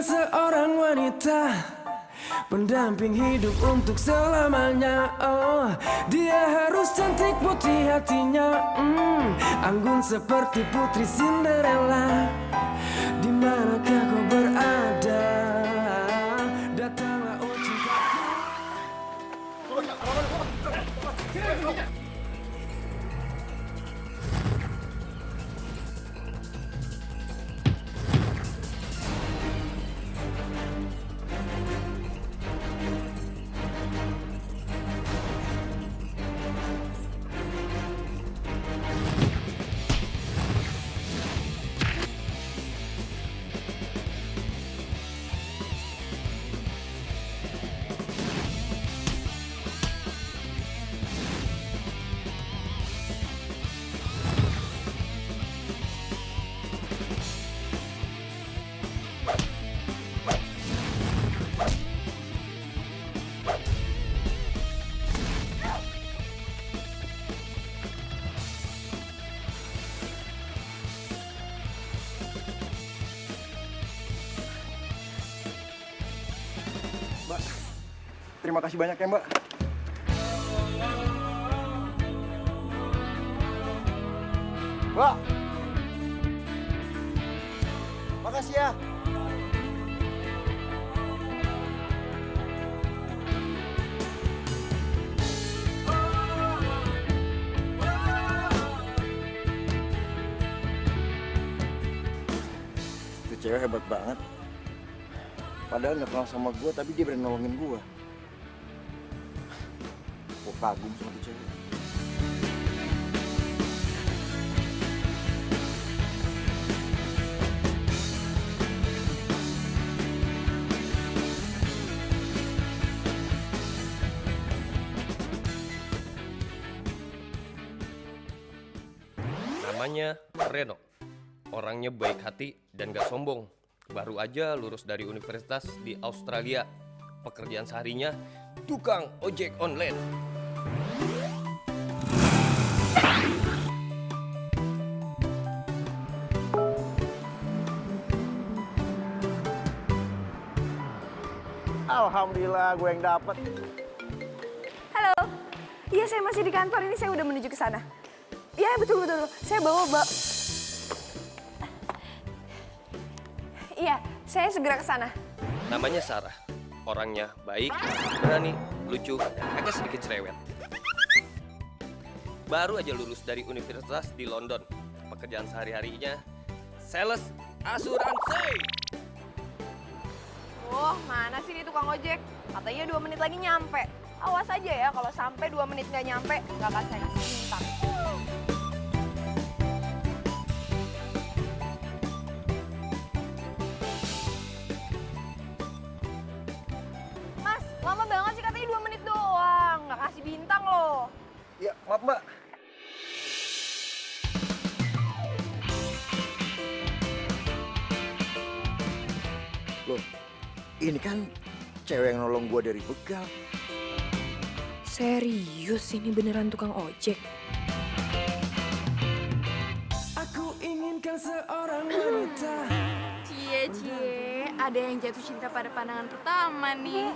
seorang wanita, pendamping hidup untuk selamanya. Oh, dia harus cantik putih hatinya, anggun seperti putri Cinderella. Di manakah kau berada? Datanglah oh cintaku. Mbak, terima kasih banyak ya Mbak. Mbak, makasih ya. Itu cewek hebat banget. Padahal nggak kenal sama gue, tapi dia berani nolongin gue. Gue kagum sama tuh cewek. Namanya Reno. Orangnya baik hati dan gak sombong. Baru aja lulus dari universitas di Australia. Pekerjaan seharinya tukang ojek online. Alhamdulillah gue yang dapet. Halo. Iya, saya masih di kantor ini, saya udah menuju ke sana. Iya, betul. Saya bawa. Iya, saya segera ke sana. Namanya Sarah. Orangnya baik, berani, lucu, dan agak sedikit cerewet. Baru aja lulus dari universitas di London. Pekerjaan sehari-harinya sales asuransi. Oh, mana sih ini tukang ojek? Katanya 2 menit lagi nyampe. Awas aja ya, kalau sampai 2 menit nggak nyampe, nggak akan saya kasih bintang. Mas, lama banget sih, katanya 2 menit doang. Nggak kasih bintang loh. Ya, maaf Mbak. Loh, ini kan cewek yang nolong gue dari begal. Serius ini beneran tukang ojek? Aku inginkan seorang wanita. Cie, ada yang jatuh cinta pada pandangan pertama nih.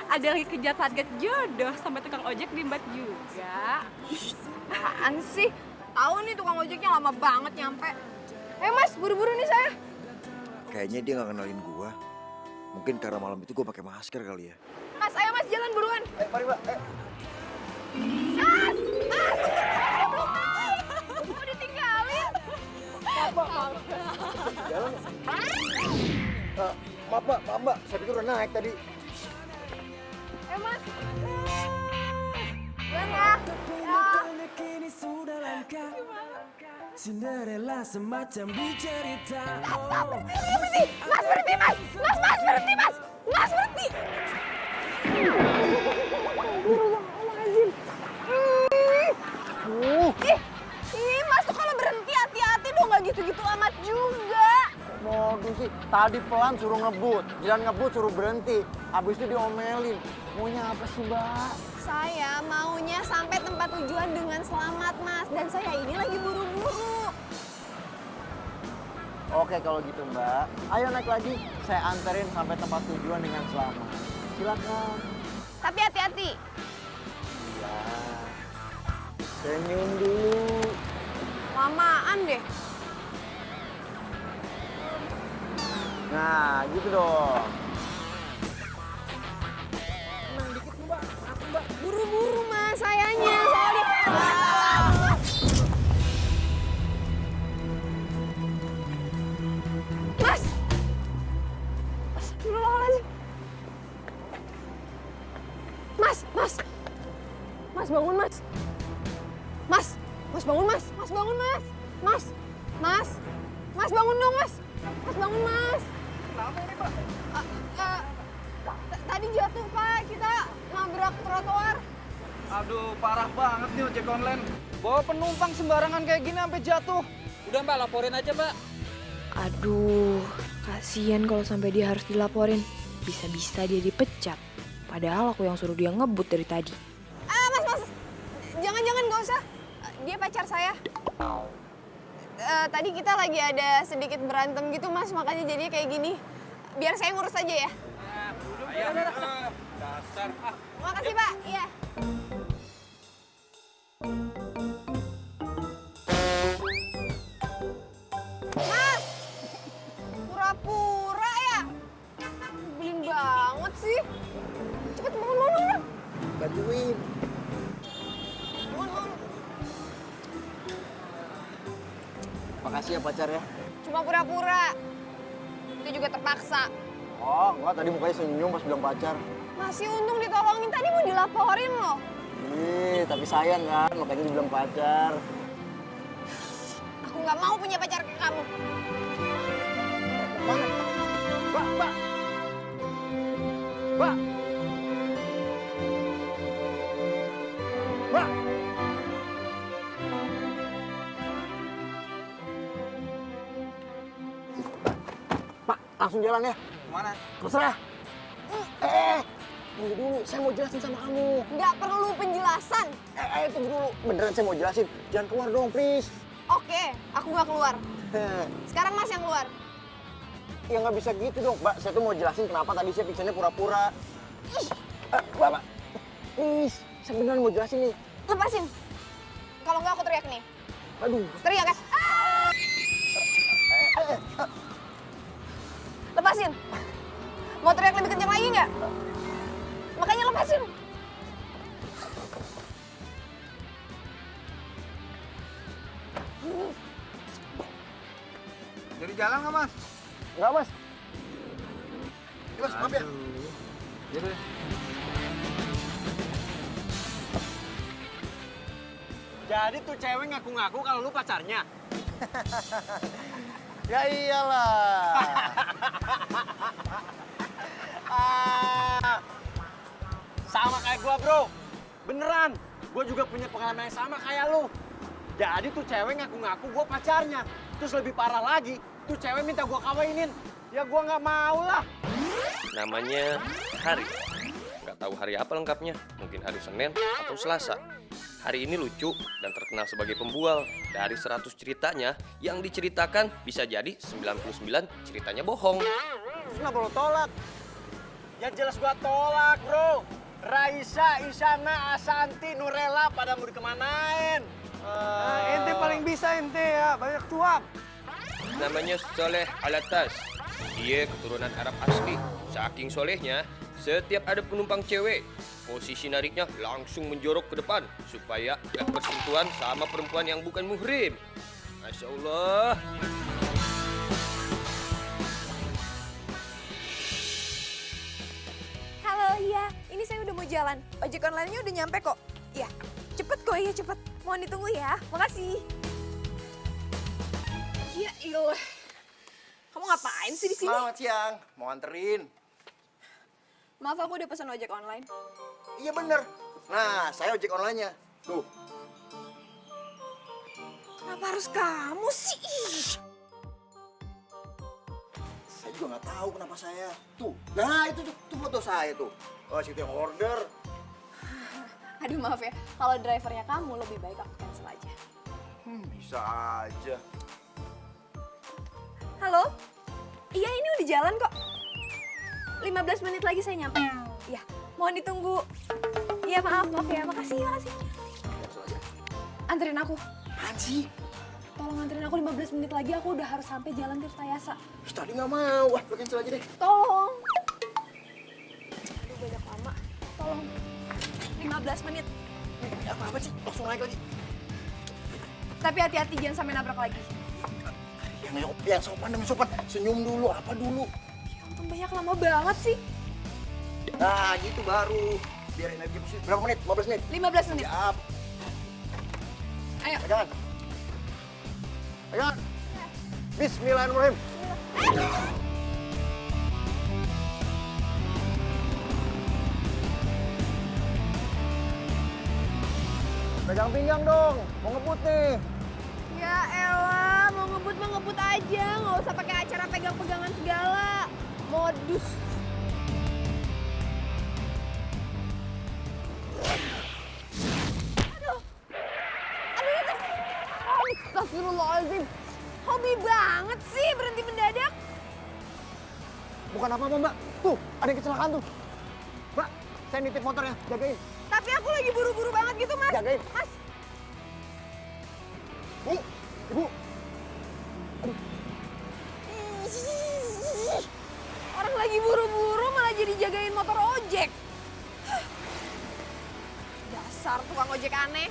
Ada lagi kejar target jodoh sampai tukang ojek diembat juga. Apaan sih? Tahu nih tukang ojeknya lama banget nyampe. Mas, buru-buru nih saya. Kayaknya dia nggak kenalin gue. Mungkin karena malam itu gue pakai masker kali ya. Mas, ayo mas, jalan buruan. Mari Mbak. Mas! Mau ditinggalin? Jalan. Maaf Mbak. Saya pikir udah naik tadi. Mas. Jalan ya. Kini sudah langka. Cinderella semacam di cerita. Berhenti, mas! Mas, berhenti, mas! Mas, berhenti! Mas tuh kalau berhenti hati-hati dong, nggak gitu-gitu amat juga. Modus sih, tadi pelan suruh ngebut, jalan ngebut suruh berhenti, habis itu diomelin. Maunya apa sih Mbak? Saya maunya sampai tempat tujuan dengan selamat, Mas. Dan saya ini lagi buru-buru. Oke kalau gitu Mbak. Ayo naik lagi, saya anterin sampai tempat tujuan dengan selamat. Silakan. Tapi hati-hati. Iya. Senyum dulu. Lamaan deh. Nah, gitu dong. Buru-buru mas, sayanya. Soalnya... Mas! Astagfirullahaladzim. Mas, mas. Mas bangun mas. Mas, mas bangun mas. Mas bangun mas. Mas, mas. Mas bangun dong mas. Mas bangun mas. Kenapa ini pak? Tadi jatuh pak, kita nabrak trotoar. Aduh, parah banget nih ojek online. Bawa penumpang sembarangan kayak gini sampai jatuh. Udah mbak, laporin aja mbak. Aduh, kasihan kalau sampai dia harus dilaporin. Bisa-bisa dia dipecat. Padahal aku yang suruh dia ngebut dari tadi. Mas. Jangan, nggak usah. Dia pacar saya. Tadi kita lagi ada sedikit berantem gitu mas, makanya jadinya kayak gini. Biar saya ngurus aja ya. Dasar. Makasih pak, iya. Mas! Pura-pura ya? Nyebelin banget sih. Cepet bangun. Bantuin. Bangun. Makasih ya pacar ya. Cuma pura-pura. Itu juga terpaksa. Oh, enggak, tadi mukanya senyum pas bilang pacar. Masih untung ditolongin, tadi mau dilaporin loh. Tapi sayang kan, makanya dibilang pacar. Aku nggak mau punya pacar kayak kamu. Mana? Mbak! Mbak! Mbak! Pak, langsung jalan ya. Kemana? Terserah. Tunggu dulu, saya mau jelasin sama kamu. Nggak perlu penjelasan. Tunggu dulu. Beneran saya mau jelasin. Jangan keluar dong, please. Oke, aku nggak keluar. Sekarang mas yang keluar. Ya nggak bisa gitu dong, Mbak. Saya tuh mau jelasin kenapa tadi saya pingsannya pura-pura. Bapak, please. Saya beneran mau jelasin nih. Lepasin. Kalau nggak aku teriak nih. Aduh. Teriak ya. Lepasin. Mau teriak lebih kencang lagi nggak? Makanya lepasin. Jadi jalan nggak mas? Enggak, Mas. Ya, Mas, maaf ya. Jadi. Jadi tuh cewek ngaku-ngaku kalau lu pacarnya. Ya iyalah. Sama kayak gua, Bro. Beneran. Gua juga punya pengalaman yang sama kayak lu. Jadi tuh cewek ngaku-ngaku gua pacarnya. Terus lebih parah lagi, tuh cewek minta gua kawinin. Ya gua nggak mau lah. Namanya Hari. Nggak tahu hari apa lengkapnya. Mungkin hari Senin atau Selasa. Hari ini lucu dan terkenal sebagai pembual. Dari 100 ceritanya, yang diceritakan bisa jadi 99 ceritanya bohong. Terus kenapa lo tolak? Ya jelas gua tolak, Bro. Raisa, Isyana, Asanti, Nurella pada mau dikemanain? Ente paling bisa ente ya, banyak cuap. Namanya Soleh Alatas. Dia keturunan Arab asli. Saking solehnya, setiap ada penumpang cewek, posisi nariknya langsung menjorok ke depan supaya gak bersentuhan sama perempuan yang bukan muhrim. Masya Allah. Halo, iya. Ini saya udah mau jalan. Ojek online-nya udah nyampe kok. Iya. Cepet kok, iya cepet. Mohon ditunggu ya. Makasih. Ya ilah. Kamu ngapain sih di sini? Selamat siang, mau anterin. Maaf, aku udah pesan ojek online. Iya bener. Nah, saya ojek online-nya. Tuh. Kenapa harus kamu sih? Ih. Saya juga nggak tahu kenapa saya. Tuh. Nah, itu tuh foto saya tuh. Oh, situ yang order. Aduh maaf ya, kalau drivernya kamu lebih baik aku cancel aja. Bisa aja. Halo, jalan kok. 15 menit lagi saya nyampe. Ya, mohon ditunggu. Iya maaf ya, makasih. Anterin aku. Haji, Tolong anterin aku 15 menit lagi, aku udah harus sampai jalan Tirtayasa. tadi nggak mau. Wah, lo cancel aja deh. Tolong. Aduh, banyak lama. Tolong. 15 menit. Ya, apa sih? Langsung naik lagi. Tapi hati-hati jangan sampai nabrak lagi. Yang sopan demi sopan. Senyum dulu, apa dulu. Ya ampun, banyak lama banget sih. Nah, gitu baru. Biar energi positif. Berapa menit? 15 menit? 15 menit. Siap. Ayo. Pegangan. Bismillahirrahmanirrahim. Pegang pinggang dong, mau ngebut nih. Ya elah, mau ngebut mah ngebut aja. Nggak usah pakai acara pegang-pegangan segala. Modus. Astagfirullahaladzim. Hobi banget sih berhenti mendadak. Bukan apa-apa, Mbak. Tuh, ada yang kecelakaan tuh. Mbak, saya nitip motornya, jagain. Tapi aku lagi buru-buru banget gitu, Mas. Jagain. Mas, Nih, Ibu. orang lagi buru-buru malah jadi jagain motor ojek. Dasar tukang ojek aneh.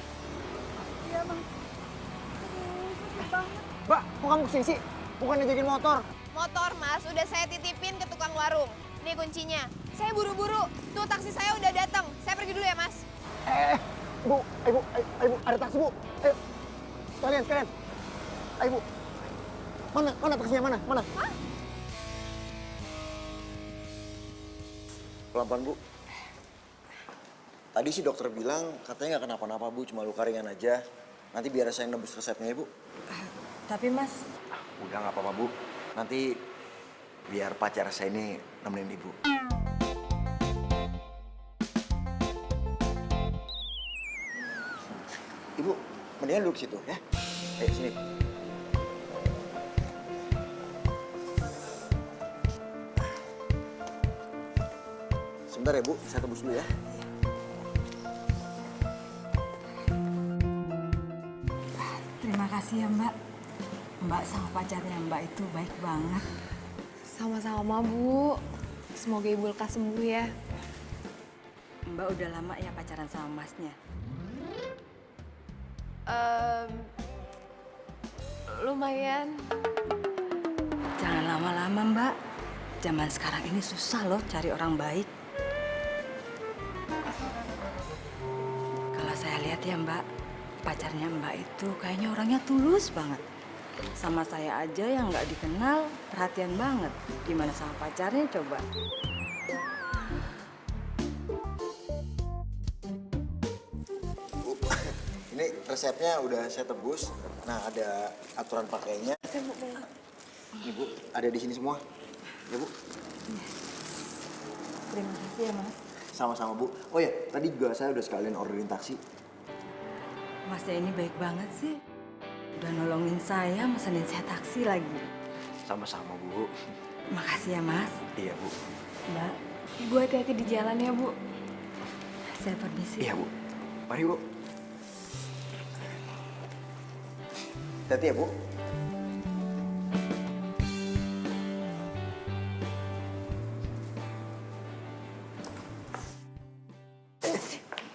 Iya, Bang. Aduh, sakit banget. Mbak, kok kamu kesini sih? Bukannya jagain motor. Motor, Mas, udah saya titipin ke tukang warung. Nih kuncinya. Saya buru-buru. Tuh taksi saya udah datang. Saya pergi dulu ya, Mas. Bu, ayo, Bu, ada taksi, Bu. Ayo, sekalian. Ayo, Bu. Mana taksinya, mana? Hah? Pelan-pelan, Bu. Tadi sih dokter bilang katanya nggak kenapa-napa, Bu. Cuma luka ringan aja. Nanti biar saya nebus resepnya, Bu. Tapi Mas, Udah nggak apa-apa, Bu. Nanti biar pacar saya ini nemenin Ibu. Ibu, mendingan duduk situ ya. Ayo sini. Sebentar ya, Bu. Saya tebus dulu ya. terima kasih ya Mbak. Mbak sama pacarnya Mbak itu baik banget. Sama-sama, Bu. Semoga Ibu lekas sembuh ya. Mbak udah lama ya pacaran sama Masnya? Lumayan. Jangan lama-lama Mbak. Zaman sekarang ini susah loh cari orang baik. Kalau saya lihat ya Mbak, pacarnya Mbak itu kayaknya orangnya tulus banget. Sama saya aja yang nggak dikenal, perhatian banget. Gimana sama pacarnya coba? Bu, ini resepnya udah saya tebus. Nah, ada aturan pakainya. Ini, Bu, ada di sini semua. Ya, Bu. Terima kasih ya Mas. Sama-sama, Bu. Oh ya, tadi juga saya udah sekalian orderin taksi. Masnya ini baik banget sih. Udah nolongin saya, mesenin saya taksi lagi. Sama-sama, Bu. Makasih ya Mas. Iya, Bu. Mbak, Ibu hati-hati di jalan ya, Bu. saya permisi. Iya, Bu. Mari, Bu. Hati ya, Bu.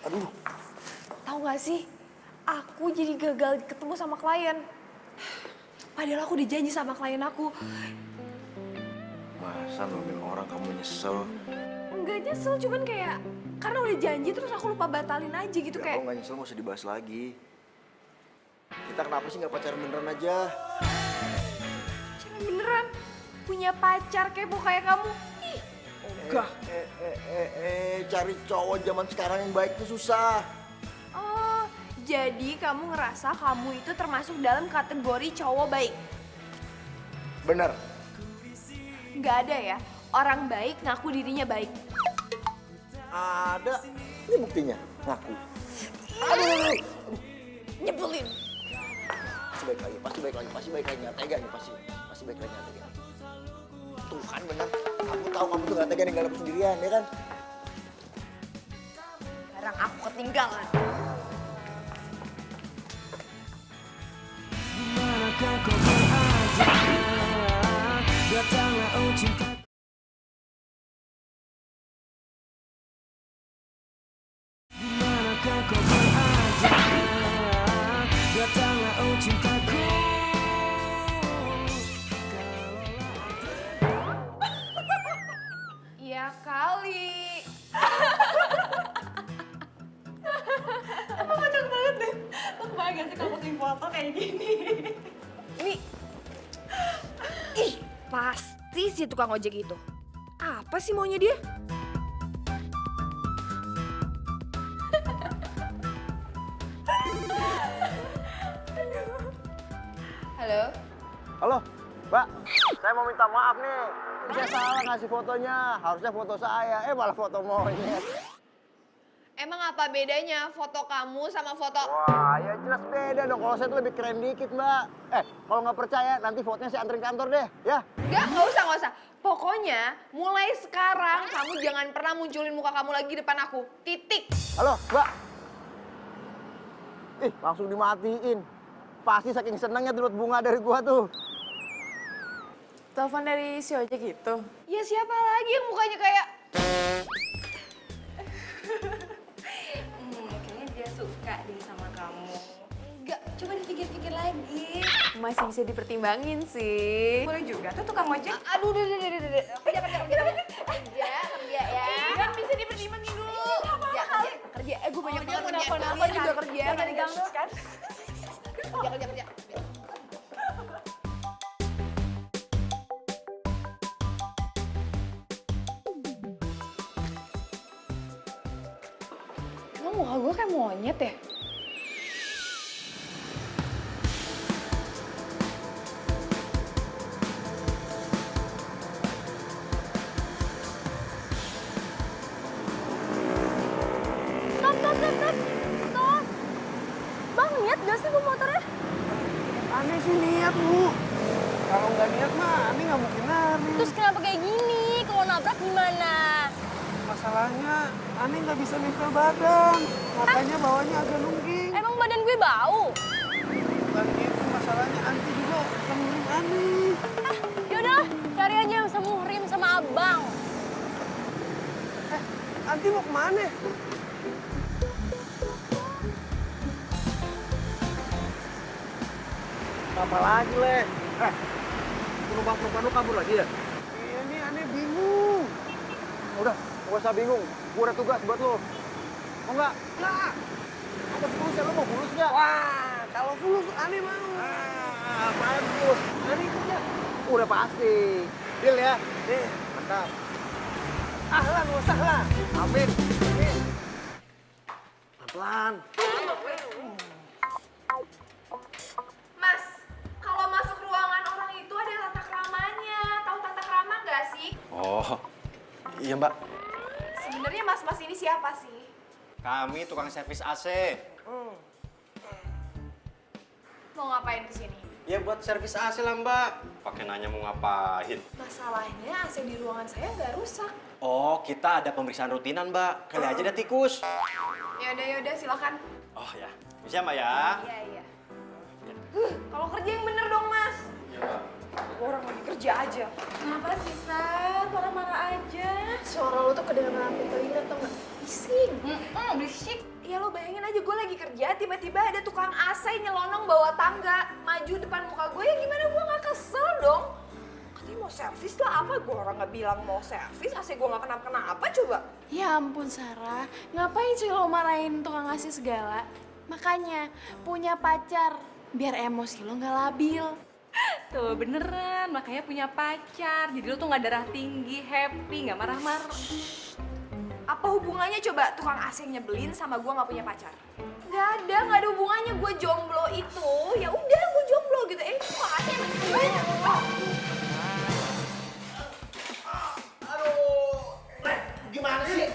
Aduh. Tahu nggak sih, aku jadi gagal ketemu sama klien. Padahal aku dijanji sama klien aku. Masa nolongin orang kamu nyesel? Enggak nyesel, cuman kayak karena udah janji terus aku lupa batalin aja gitu Ya, kayak. kalau nggak nyesel nggak usah dibahas lagi. Kita kenapa sih nggak pacaran beneran aja? Cewek beneran punya pacar kepo kayak kamu. Ih, ogah. Cari cowok zaman sekarang yang baik tuh susah. Oh, jadi kamu ngerasa kamu itu termasuk dalam kategori cowok baik? Bener. Nggak ada ya, orang baik ngaku dirinya baik. Ada. Ini buktinya. Ngaku. Aduh, nyebelin. Pasti baik lagi. Nggak tega nih pasti. Pasti baik lagi, nggak tega. Tuh kan bener. Aku tahu kamu tuh gak tega ninggalin aku sendirian, ya kan? Sekarang aku ketinggalan. Dimanakah kau berada? Datanglah oh cinta. Dimanakah kau berada? Datanglah oh cintaku. Iya kali. Kocak banget deh. Lo kebayang gak sih kalau posting foto kayak gini? Ini, ih pasti si tukang ojek itu. Apa sih maunya dia? Halo? Halo, Mbak. Saya mau minta maaf nih. Saya salah ngasih fotonya. Harusnya foto saya. Malah foto monyet. Emang apa bedanya foto kamu sama foto... Wah, ya jelas beda dong. Kalau saya tuh lebih keren dikit, Mbak. Kalau nggak percaya, nanti fotonya saya anterin kantor deh, ya. Nggak usah. Pokoknya mulai sekarang kamu jangan pernah munculin muka kamu lagi depan aku. Titik. Halo, Mbak. Langsung dimatiin. Pasti saking senangnya dapat bunga dari gua tuh. Telepon dari si ojek itu. Ya siapa lagi yang mukanya kayak... Kayaknya dia suka deh sama kamu. Enggak, coba dipikir-pikir lagi. Masih bisa dipertimbangin sih. Boleh juga tuh tukang ojek. Aduh, kerja ya. Kan bisa dipertimbangin dulu. Kerja. Gue banyak banget kerja. Nelfon Kalian juga kerja. Jangan diganggu kan? Kerja. Emang muka gue kayak monyet ya? Stop. Bang, niat gak sih bawa motornya? Aneh sih niat, Bu. Kalau nggak niat mah, Aneh nggak mungkin lari. Terus kenapa kayak gini? Kalau nabrak gimana? Masalahnya, Aneh nggak bisa nempel badan. Makanya bawahnya agak nungging. Emang badan gue bau? Bukan itu, masalahnya Anti juga temuin Aneh. Yaudah, cari aja yang semuhrim sama abang. Anti mau kemana? Apa lagi, Le? Penumpang-penumpang lu kabur lagi ya? Iya nih, Aneh bingung. Udah, gak usah bingung. Gue ada tugas buat lo. Mau nggak? Nggak. Ada fulus ya, lo mau fulus nggak? Wah, kalau fulus Aneh mau. Bagus. Aneh ikut ya? Udah pasti. Deal ya? Nih, mantap. Ahlan wa sahlan. Amin. Pelan. Mas, kalau masuk ruangan orang itu ada tata keramanya. Tahu tata krama nggak sih? Oh, iya Mbak. Sebenarnya mas-mas ini siapa sih? Kami tukang servis AC. Mau ngapain kesini? Ya buat servis AC lah Mbak. Pakai nanya mau ngapain. Masalahnya AC di ruangan saya nggak rusak. Oh, kita ada pemeriksaan rutinan Mbak. Kali aja ada tikus. Yaudah, silakan. Oh ya, bisa Mbak ya? Iya. Kalau kerja yang bener dong, Mas. Iya Mbak. Orang lagi kerja aja. Kenapa sih, Sar? Marah-marah aja. Suara lo tuh kedengeran sampai telinga tau nggak? Bising. Berisik. Ya lo bayangin aja gue lagi kerja, tiba-tiba ada tukang AC nyelonong bawa tangga, maju depan muka gue, ya gimana gue nggak kesel dong? Katanya mau servis lah, apa gue orang nggak bilang mau servis, AC gue nggak kenapa-kenapa coba. Ya ampun Sarah, ngapain sih lo marahin tukang ngasih segala? Makanya punya pacar biar emosi lo nggak labil. Tuh beneran, makanya punya pacar. Jadi lo tuh nggak darah tinggi, happy, nggak marah-marah. Apa hubungannya coba tukang AC nyebelin sama gue nggak punya pacar? Nggak ada hubungannya. Gue jomblo itu, ya udah gue jomblo gitu. Tukang AC emang nyebelin. Gimana sih?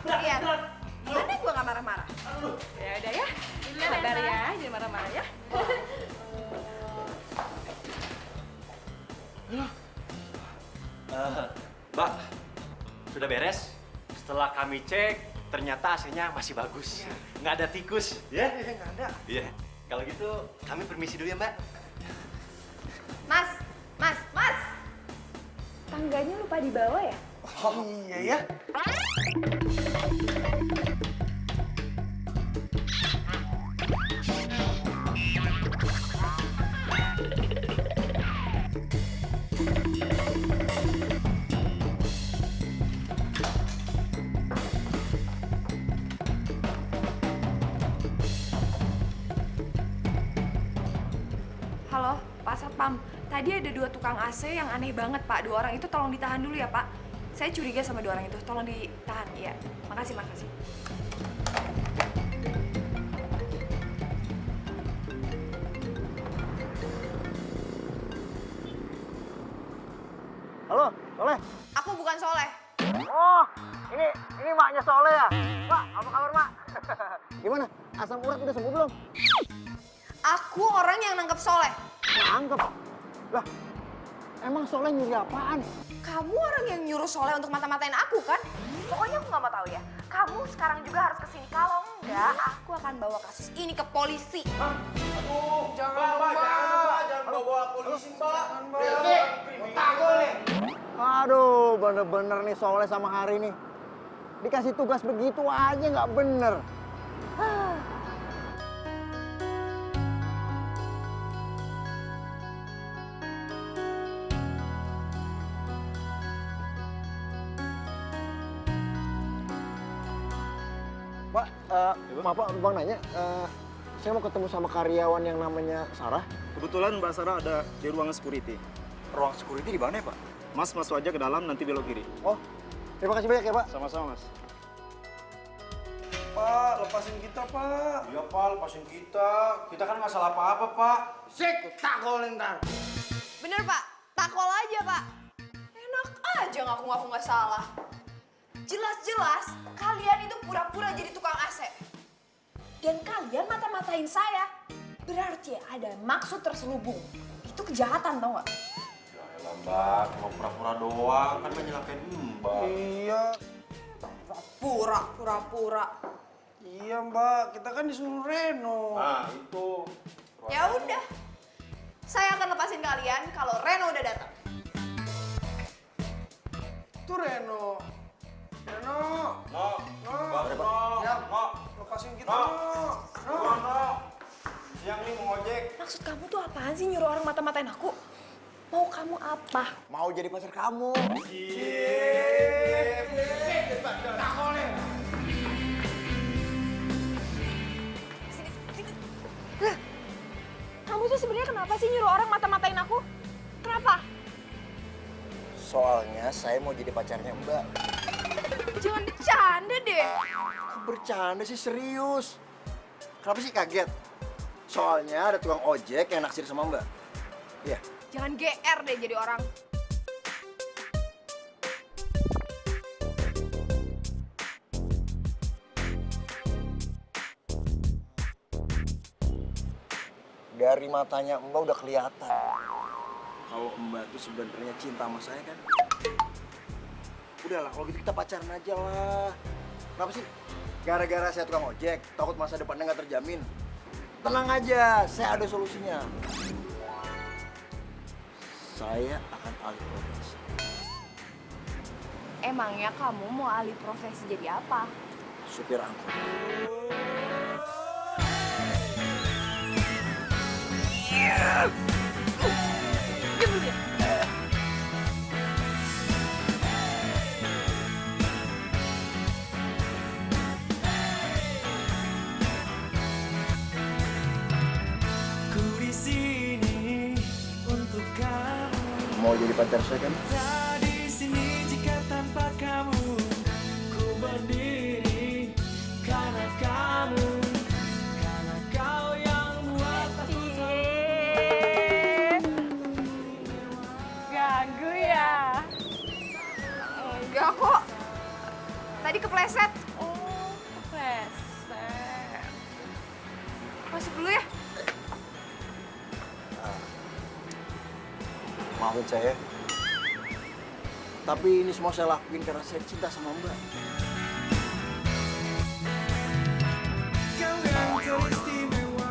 Iya, mana gue nggak marah-marah? Ya udah ya, sabar ya, jangan marah-marah ya. Mbak, sudah beres? Setelah kami cek, ternyata AC-nya masih bagus. Nggak ada tikus. Ya? Nggak ada. Iya. Kalau gitu, kami permisi dulu ya, Mbak. Mas, mas, mas. Tangganya lupa dibawa ya? Oh, iya ya. Halo, Pak Satpam. Tadi ada 2 tukang AC yang aneh banget, Pak. 2 orang itu tolong ditahan dulu ya, Pak. Saya curiga sama 2 orang itu. Tolong ditahan, ya. Makasih, makasih. Halo, Soleh. Aku bukan Soleh. Oh, ini maknya Soleh ya? Mak, apa kabar, Mak? Gimana? Asam urat udah sembuh belum? Aku orang yang nangkep Soleh. Nangkep. Lah, emang Soleh nyuri apaan? Kamu orang yang nyuruh Soleh untuk mata-matain aku, kan? Pokoknya aku nggak mau tahu ya. Kamu sekarang juga harus kesini. Kalau enggak, aku akan bawa kasus ini ke polisi. Jangan bawa polisi, Mbak. Takut nih. Aduh, bener-bener nih Soleh sama Hari nih. Dikasih tugas begitu aja nggak bener. Pak, maaf Pak, Bang nanya, saya mau ketemu sama karyawan yang namanya Sarah. Kebetulan Mbak Sarah ada di ruangan security. Ruang security di mana ya, Pak? Mas masuk aja ke dalam, nanti belok kiri. Oh, terima kasih banyak ya, Pak. Sama-sama, Mas. Pak, lepasin kita, Pak. Iya, Pak, lepasin kita. Kita kan nggak salah apa-apa, Pak. Sik, takolin ntar. Bener, Pak. Takol aja, Pak. Enak aja ngaku-ngaku nggak salah. Jelas-jelas kalian itu pura-pura jadi tukang AC. Dan kalian mata-matain saya. Berarti ada maksud terselubung. Itu kejahatan, tau nggak? Ya Mbak, cuma pura-pura doang. Kan menyalahkan Mbak. Iya, Pura-pura. iya Mbak. Kita kan disuruh Reno. Nah, itu. Ya udah. Saya akan lepasin kalian kalau Reno udah datang. Itu Reno. Reno. No. Siap. Lepasin kita, No. Siang nih mau ojek. Maksud kamu tuh apaan sih nyuruh orang mata-matain aku? Mau kamu apa? Mau jadi pacar kamu. Kamu tuh sebenarnya kenapa sih nyuruh orang mata-matain aku? Kenapa? Soalnya saya mau jadi pacarnya Mbak. Jangan bercanda deh. Bercanda sih, serius. Kenapa sih kaget? Soalnya ada tukang ojek yang naksir sama Mbak. Iya. Jangan GR deh jadi orang. Dari matanya Mbak udah kelihatan kalau Mbak tuh sebenarnya cinta sama saya kan. Udahlah, kalau gitu kita pacaran aja lah. Kenapa sih? Gara-gara saya tukang ojek, takut masa depannya nggak terjamin. Tenang aja, saya ada solusinya. Saya akan alih profesi. Emangnya kamu mau alih profesi jadi apa? Supir angkot. Ku di sini untuk kamu. Mau jadi pacar saya kan? Tak di sini jika tanpa kamu. Ku berdiri karena kamu. Karena kau yang buat aku Gagu ya? Enggak kok. Tadi kepleset. Oh, kepleset. Masuk dulu ya. Maafin saya. Tapi ini semua saya lakuin karena saya cinta sama Mbak.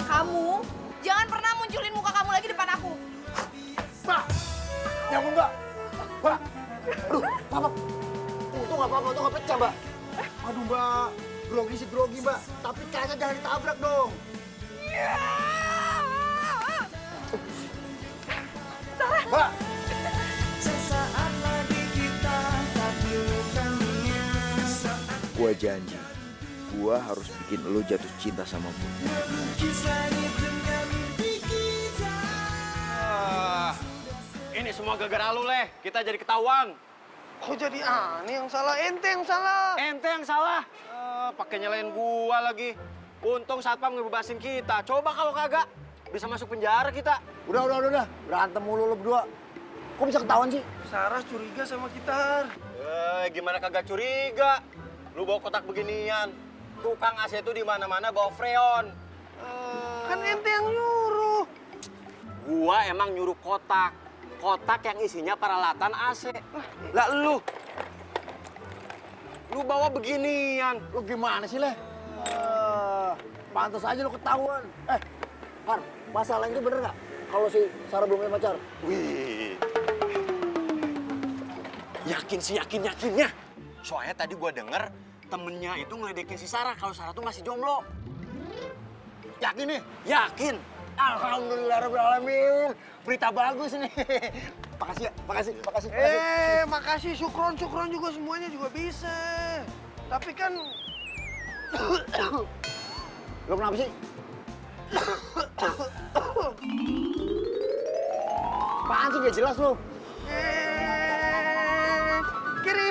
Kamu jangan pernah munculin muka kamu lagi depan aku. Mbak! Ya ampun, Mbak! Mbak! Aduh, Mbak! Untung nggak apa-apa, untung nggak pecah, Mbak. Aduh, Mbak. Grogi sih grogi, Mbak. Tapi kayaknya jangan ditabrak dong. Mbak! Sesaat lagi kita tak lupakannya. Gua janji, gua harus bikin lo jatuh cinta sama gue. Kisah dengan mimpi kita. Ini semua gara-gara lu, Leh. Kita jadi ketahuan. Kok jadi aneh yang salah? Ente yang salah. Ente yang salah. Pakai nyalain gua lagi. Untung satpam ngebebasin kita. Coba kalau kagak, bisa masuk penjara kita. Udah. Berantem mulu lu berdua. Kok bisa ketahuan sih? Sarah curiga sama kita. Gimana kagak curiga? Lu bawa kotak beginian. Tukang AC itu di mana-mana bawa freon. Kan ente yang nyuruh. Gua emang nyuruh kotak. Kotak yang isinya peralatan AC. Lah lu bawa beginian. Lu gimana sih, Leh? Pantas aja lu ketahuan. Har, masalah ini bener nggak? Kalau si Sarah belum punya pacar? Wih. Yakinnya. Soalnya tadi gua denger temennya itu ngeledekin si Sarah kalau Sarah tuh masih jomblo. Yakin nih? Yakin. Alhamdulillahirrahmanirrahim. Berita bagus nih. Makasih ya, makasih. Makasih. Syukron juga semuanya juga bisa. Tapi kan... Lo kenapa sih? Apaan sih gak jelas lo? Kiri.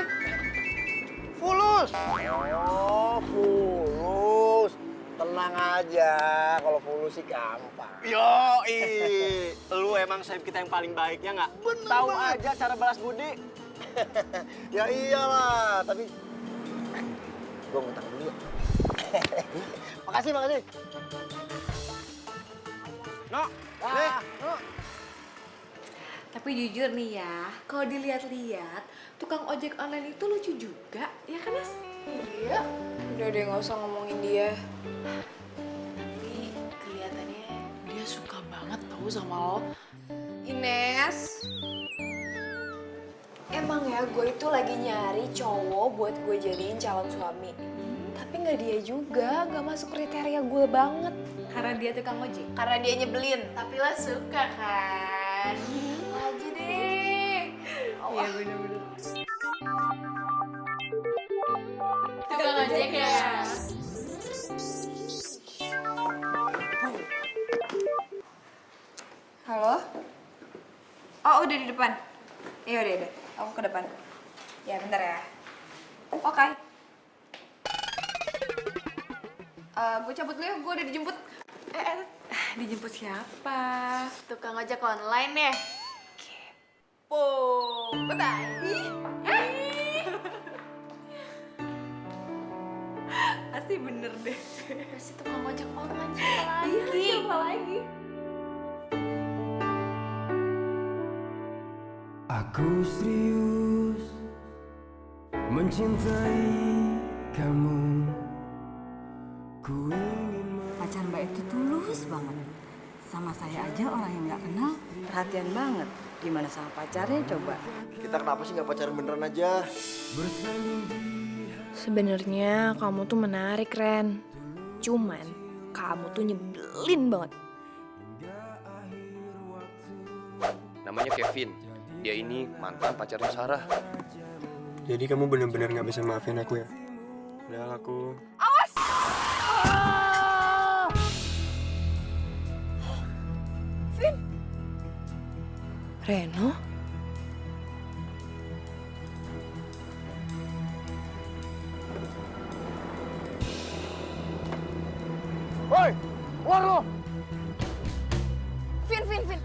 Fulus. Oh, fulus. Tenang aja, kalau fulus sih gampang. Yoi, lu emang sayap kita yang paling baik, ya nggak? Tahu aja cara balas budi. Ya iyalah, tapi gua ngutang dulu ya. Makasih. No, no. Tapi jujur nih ya, kalau dilihat-lihat, tukang ojek online itu lucu juga, ya kan, Nes? Iya. Udah deh, nggak usah ngomongin dia. Tapi kelihatannya dia suka banget tahu sama lo. Ines, emang ya gue itu lagi nyari cowok buat gue jadiin calon suami. Tapi nggak dia juga, nggak masuk kriteria gue banget. Karena dia tukang ojek. Karena dia nyebelin. Tapi lo suka kan? Aja deh. Iya bener-bener. Tukang ojek ya? Halo? Oh, udah di depan? Iya, udah. Aku ke depan. Ya, bentar ya. Oke. Gue cabut dulu ya, gue udah dijemput. Dijemput siapa? Tukang ojek online ya? Kepo. Bye-bye. Pasti bener deh. Pasti tukang ojek online siapa lagi? Siapa lagi? Aku serius mencintai kamu. Ku ingin Pacar Mbak itu tulus banget. Sama saya aja orang yang nggak kenal, perhatian banget. Gimana sama pacarnya coba? Kita kenapa sih nggak pacaran beneran aja? Sebenarnya kamu tuh menarik, Ren. Cuman kamu tuh nyebelin banget. Namanya Kevin. Dia ini mantan pacarnya Sarah. Jadi kamu benar-benar nggak bisa maafin aku ya? Padahal aku... Reno? Woi, keluar lo! Vin.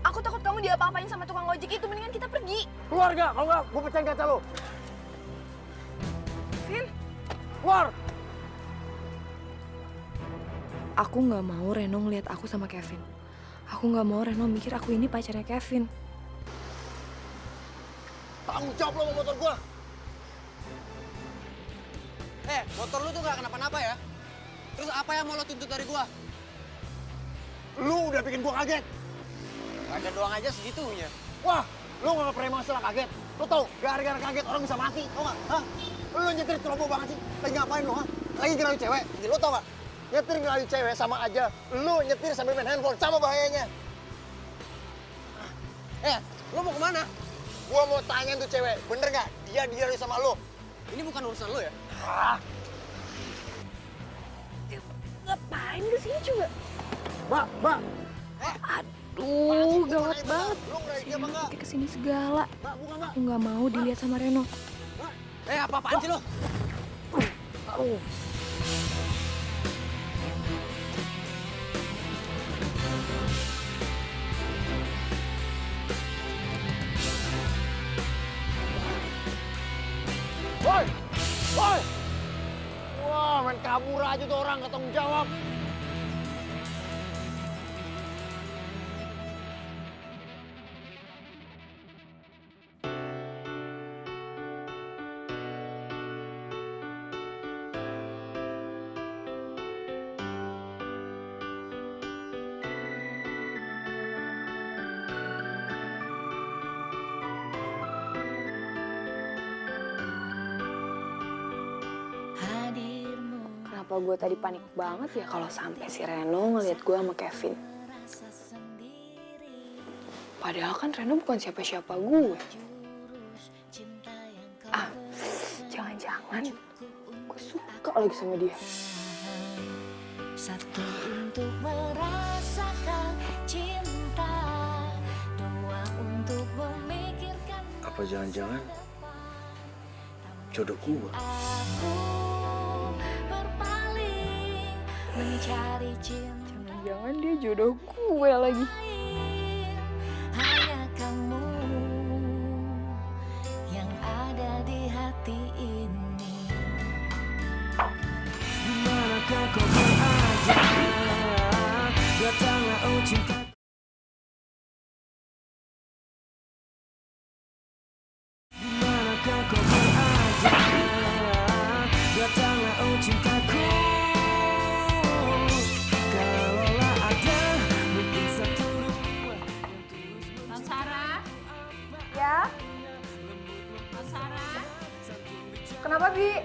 Aku takut kamu diapa-apain sama tukang ojek itu. Mendingan kita pergi. Keluar gak? Kalau nggak, gue pecahin kaca lo. Vin. Keluar! Aku nggak mau Reno ngeliat aku sama Kevin. Aku nggak mau Reno mikir aku ini pacarnya Kevin. Tanggung jawab lo sama motor gua. Motor lu tuh gak kenapa-napa ya. Terus apa yang mau lo tuntut dari gua? Lu udah bikin gua kaget. Kaget doang aja segitunya. Wah, lu gak pernah masalah kaget. Lu tau, gara-gara kaget orang bisa mati, tau gak? Hah? Lu nyetir ceroboh banget sih. Lagi ngapain lu, ha? Lagi ngerayu cewek. Jadi lu tau gak? Nyetir ngerayu cewek sama aja. Lu nyetir sambil main handphone, sama bahayanya. Lu mau kemana? Gua mau tanya tuh cewek, bener gak dia dirayu sama lu? Ini bukan urusan lu ya? Ngapain kesini coba? Mbak. Aduh, gawat banget. Lu ngerayu dia apa enggak? Pakai kesini segala. Mbak, bukan mbak. Aku nggak mau dilihat sama Reno. Apa-apaan sih lu? Woi! Wah, main kabur aja tuh orang, gak tanggung jawab. Kenapa gue tadi panik banget ya kalau sampai si Reno ngeliat gue sama Kevin. Padahal kan Reno bukan siapa-siapa gue. Jangan-jangan gue suka lagi sama dia. Satu untuk merasakan cinta, dua untuk memikirkan. Apa jangan-jangan jodoh gua? Mencari cinta. Jangan-jangan dia jodoh gue lagi. Hanya kamu yang ada di hati ini. Dimanakah kau berada? Datanglah oh cinta. Dimanakah kau berada? Datanglah oh cintaku. Kenapa, Bi?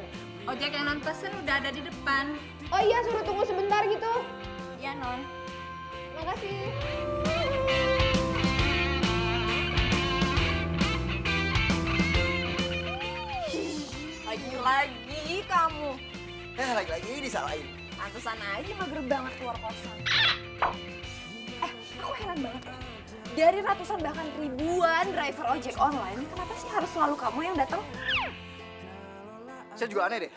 Ojek yang non pesen udah ada di depan. Oh iya, suruh tunggu sebentar gitu. Iya, Non. Makasih. Lagi-lagi kamu. Lagi-lagi disalahin. Pantesan aja mager banget keluar kosan. Aku heran banget ya. Dari ratusan bahkan ribuan driver ojek online, kenapa sih harus selalu kamu yang datang? Saya juga aneh deh.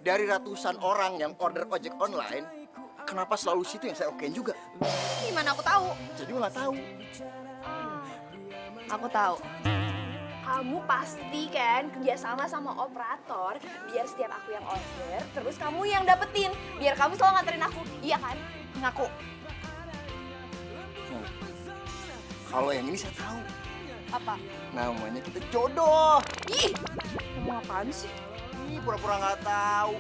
Dari ratusan orang yang order ojek online, kenapa selalu situ yang saya okein juga? Gimana aku tahu? Saya juga nggak tahu. Aku tahu. Kamu pasti kan kerjasama sama operator biar setiap aku yang order, terus kamu yang dapetin. Biar kamu selalu nganterin aku, iya kan? Ngaku. Kalau yang ini saya tahu. Apa? Namanya kita jodoh. Ih, ngomong apaan sih? Ih, pura-pura nggak tahu.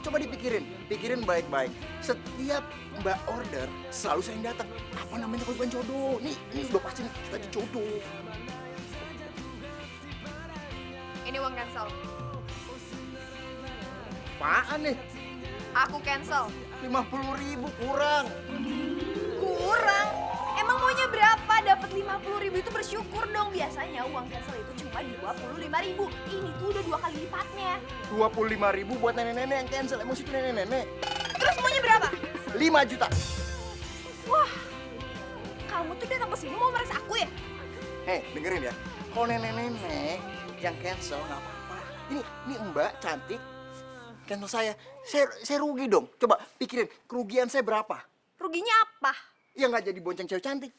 Coba pikirin baik-baik. Setiap Mbak order, selalu saya yang datang. Apa namanya kalau bukan jodoh? Nih udah pasti nih, kita jodoh. Ini uang cancel. Apaan nih? Aku cancel. 50.000 kurang. Kurang? Emang maunya berapa? Dapat 50.000 itu bersyukur dong. Biasanya uang cancel itu cuma 25.000. Ini tuh udah 2 kali lipatnya. 25.000 buat nenek-nenek yang cancel. Emosi itu nenek-nenek. Terus maunya berapa? 5 juta. Wah, kamu tuh datang ke sini mau meres aku ya? Hei, dengerin ya. Kalau nenek-nenek yang cancel nggak apa-apa. Ini Mbak cantik cancel saya. Saya rugi dong. Coba pikirin, kerugian saya berapa? Ruginya apa? Ya nggak jadi bonceng cewek cantik.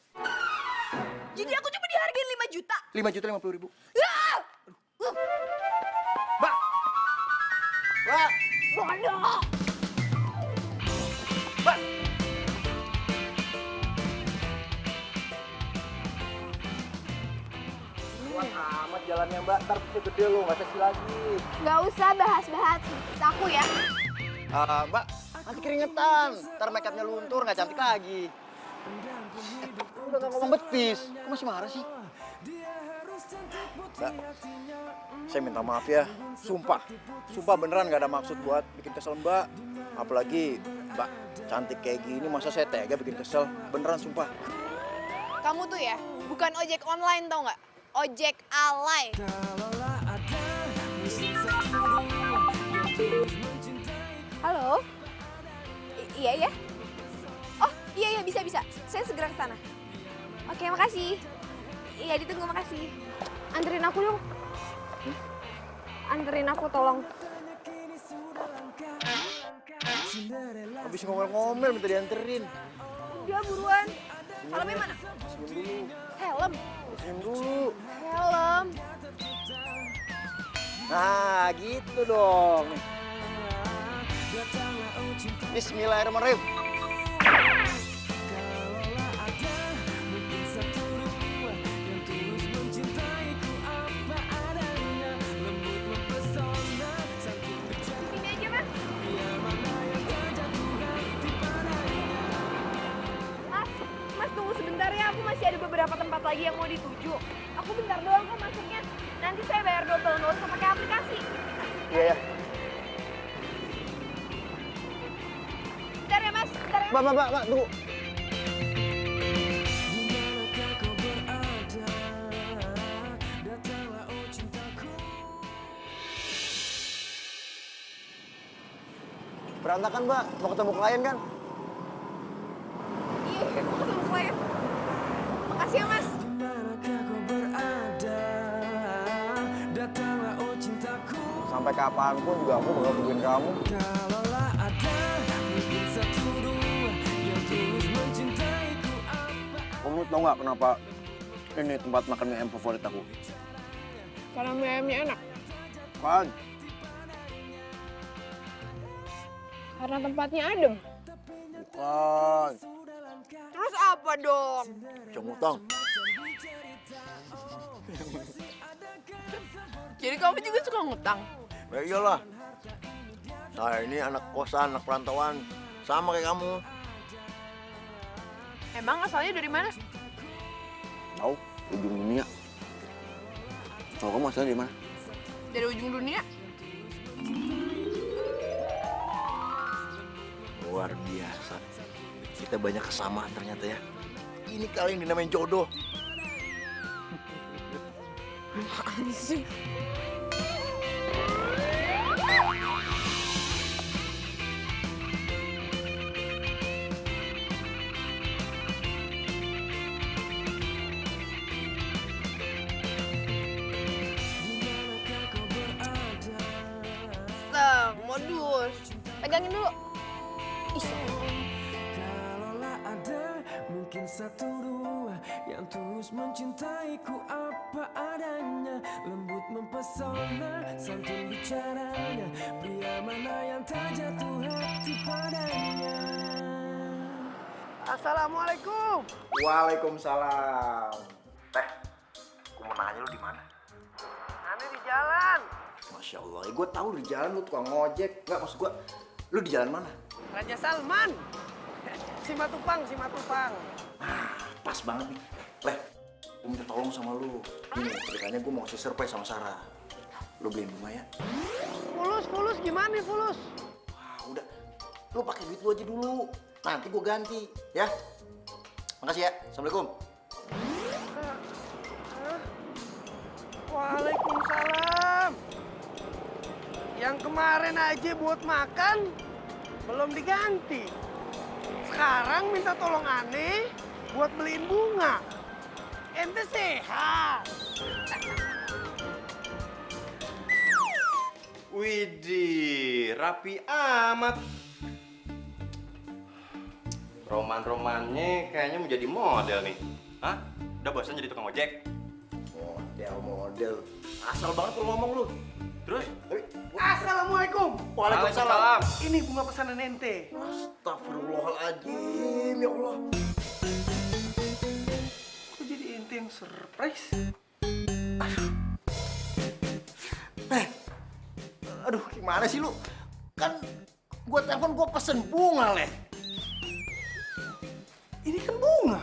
Jadi aku cuma dihargain 5 juta. 5.50.000. Ah! Mbak! Mbak! Bodoh! Mbak! Kuat amat jalannya Mbak, ntar bisa gede lo, nggak seksi lagi. Nggak usah bahas-bahas aku ya. Mbak, nanti keringetan. Ntar makeupnya luntur, nggak cantik lagi. Udah nggak ngomong betis, kok masih marah sih? Mbak, saya minta maaf ya. Sumpah beneran gak ada maksud buat bikin kesel Mbak. Apalagi Mbak cantik kayak gini, masa saya tega bikin kesel? Beneran sumpah. Kamu tuh ya, bukan ojek online tau nggak? Ojek alay. Halo? Iya ya? Oh iya bisa. Saya segera ke sana. Oke makasih. Iya ditunggu makasih. Anterin aku dong. Anterin aku tolong. Habis ngomel-ngomel minta dianterin. Udah buruan. Helmnya mana? Senyum dulu. Helm. Senyum dulu. Helm. Nah, gitu dong. Bismillahirrahmanirrahim. Sini aja mas. Mas tunggu sebentar ya. Aku masih ada beberapa tempat lagi yang mau dituju. Aku bentar doang kok masuknya. Nanti saya bayar double, nggak usah pakai aplikasi. Iya ya. Bentar ya mas, bentar ya. Mbak, tunggu. Berantakan Mbak, mau ketemu klien kan? Iya, mau ketemu klien. Makasih ya mas. Sampai kapanpun juga aku bakal tungguin kamu. Kamu tau nggak kenapa ini tempat makan mie ayam favorit aku? Karena mie ayamnya enak. Kan? Karena tempatnya adem. Bukan. Terus apa dong? Cengutang. Jadi kamu juga suka ngutang? Ya iyalah. Saya ini anak kosan, anak perantauan. Sama kayak kamu. Emang asalnya dari mana? Tahu, ujung dunia. Kalau kamu asalnya dari mana? Dari ujung dunia. Luar biasa. Kita banyak kesamaan ternyata ya. Ini kali yang dinamain jodoh. Apaan sih? Modus. Pegangin dulu. Kalaulah ada mungkin satu dua yang tulus mencintaiku apa adanya, lembut mempesona santun bicaranya, pria mana yang tak jatuh hati padanya. Assalamualaikum. Waalaikumsalam. Teh, aku mau nanya lu di mana? Aneh di jalan. Masya Allah, gue tahu lu di jalan, lu tukang ngojek. Enggak, maksud gue, lu di jalan mana? Raja Salman. Simatupang. Nah, pas banget nih. Leh, gue minta tolong sama lu. Gini, ceritanya gue mau kasih surprise sama Sarah. Lu beliin bunga ya? Fulus, gimana nih Fulus? Wah, udah. Lu pakai duit lu aja dulu. Nanti gue ganti, ya. Makasih ya. Assalamualaikum. Waalaikumsalam. Yang kemarin aja buat makan, belum diganti. Sekarang minta tolong aneh buat beliin bunga. Ente sehat. Widih, rapi amat. Roman-romannya kayaknya mau jadi model nih. Hah? Udah bosan jadi tukang ojek? Model. Asal banget lu ngomong lu. Terus? Assalamualaikum. Waalaikumsalam. Ini bunga pesanan ente. Astagfirullahaladzim, ya Allah. Kok jadi ente yang surprise? Gimana sih lu? Kan gua telepon gua pesen bunga, Leh. Ini kan bunga.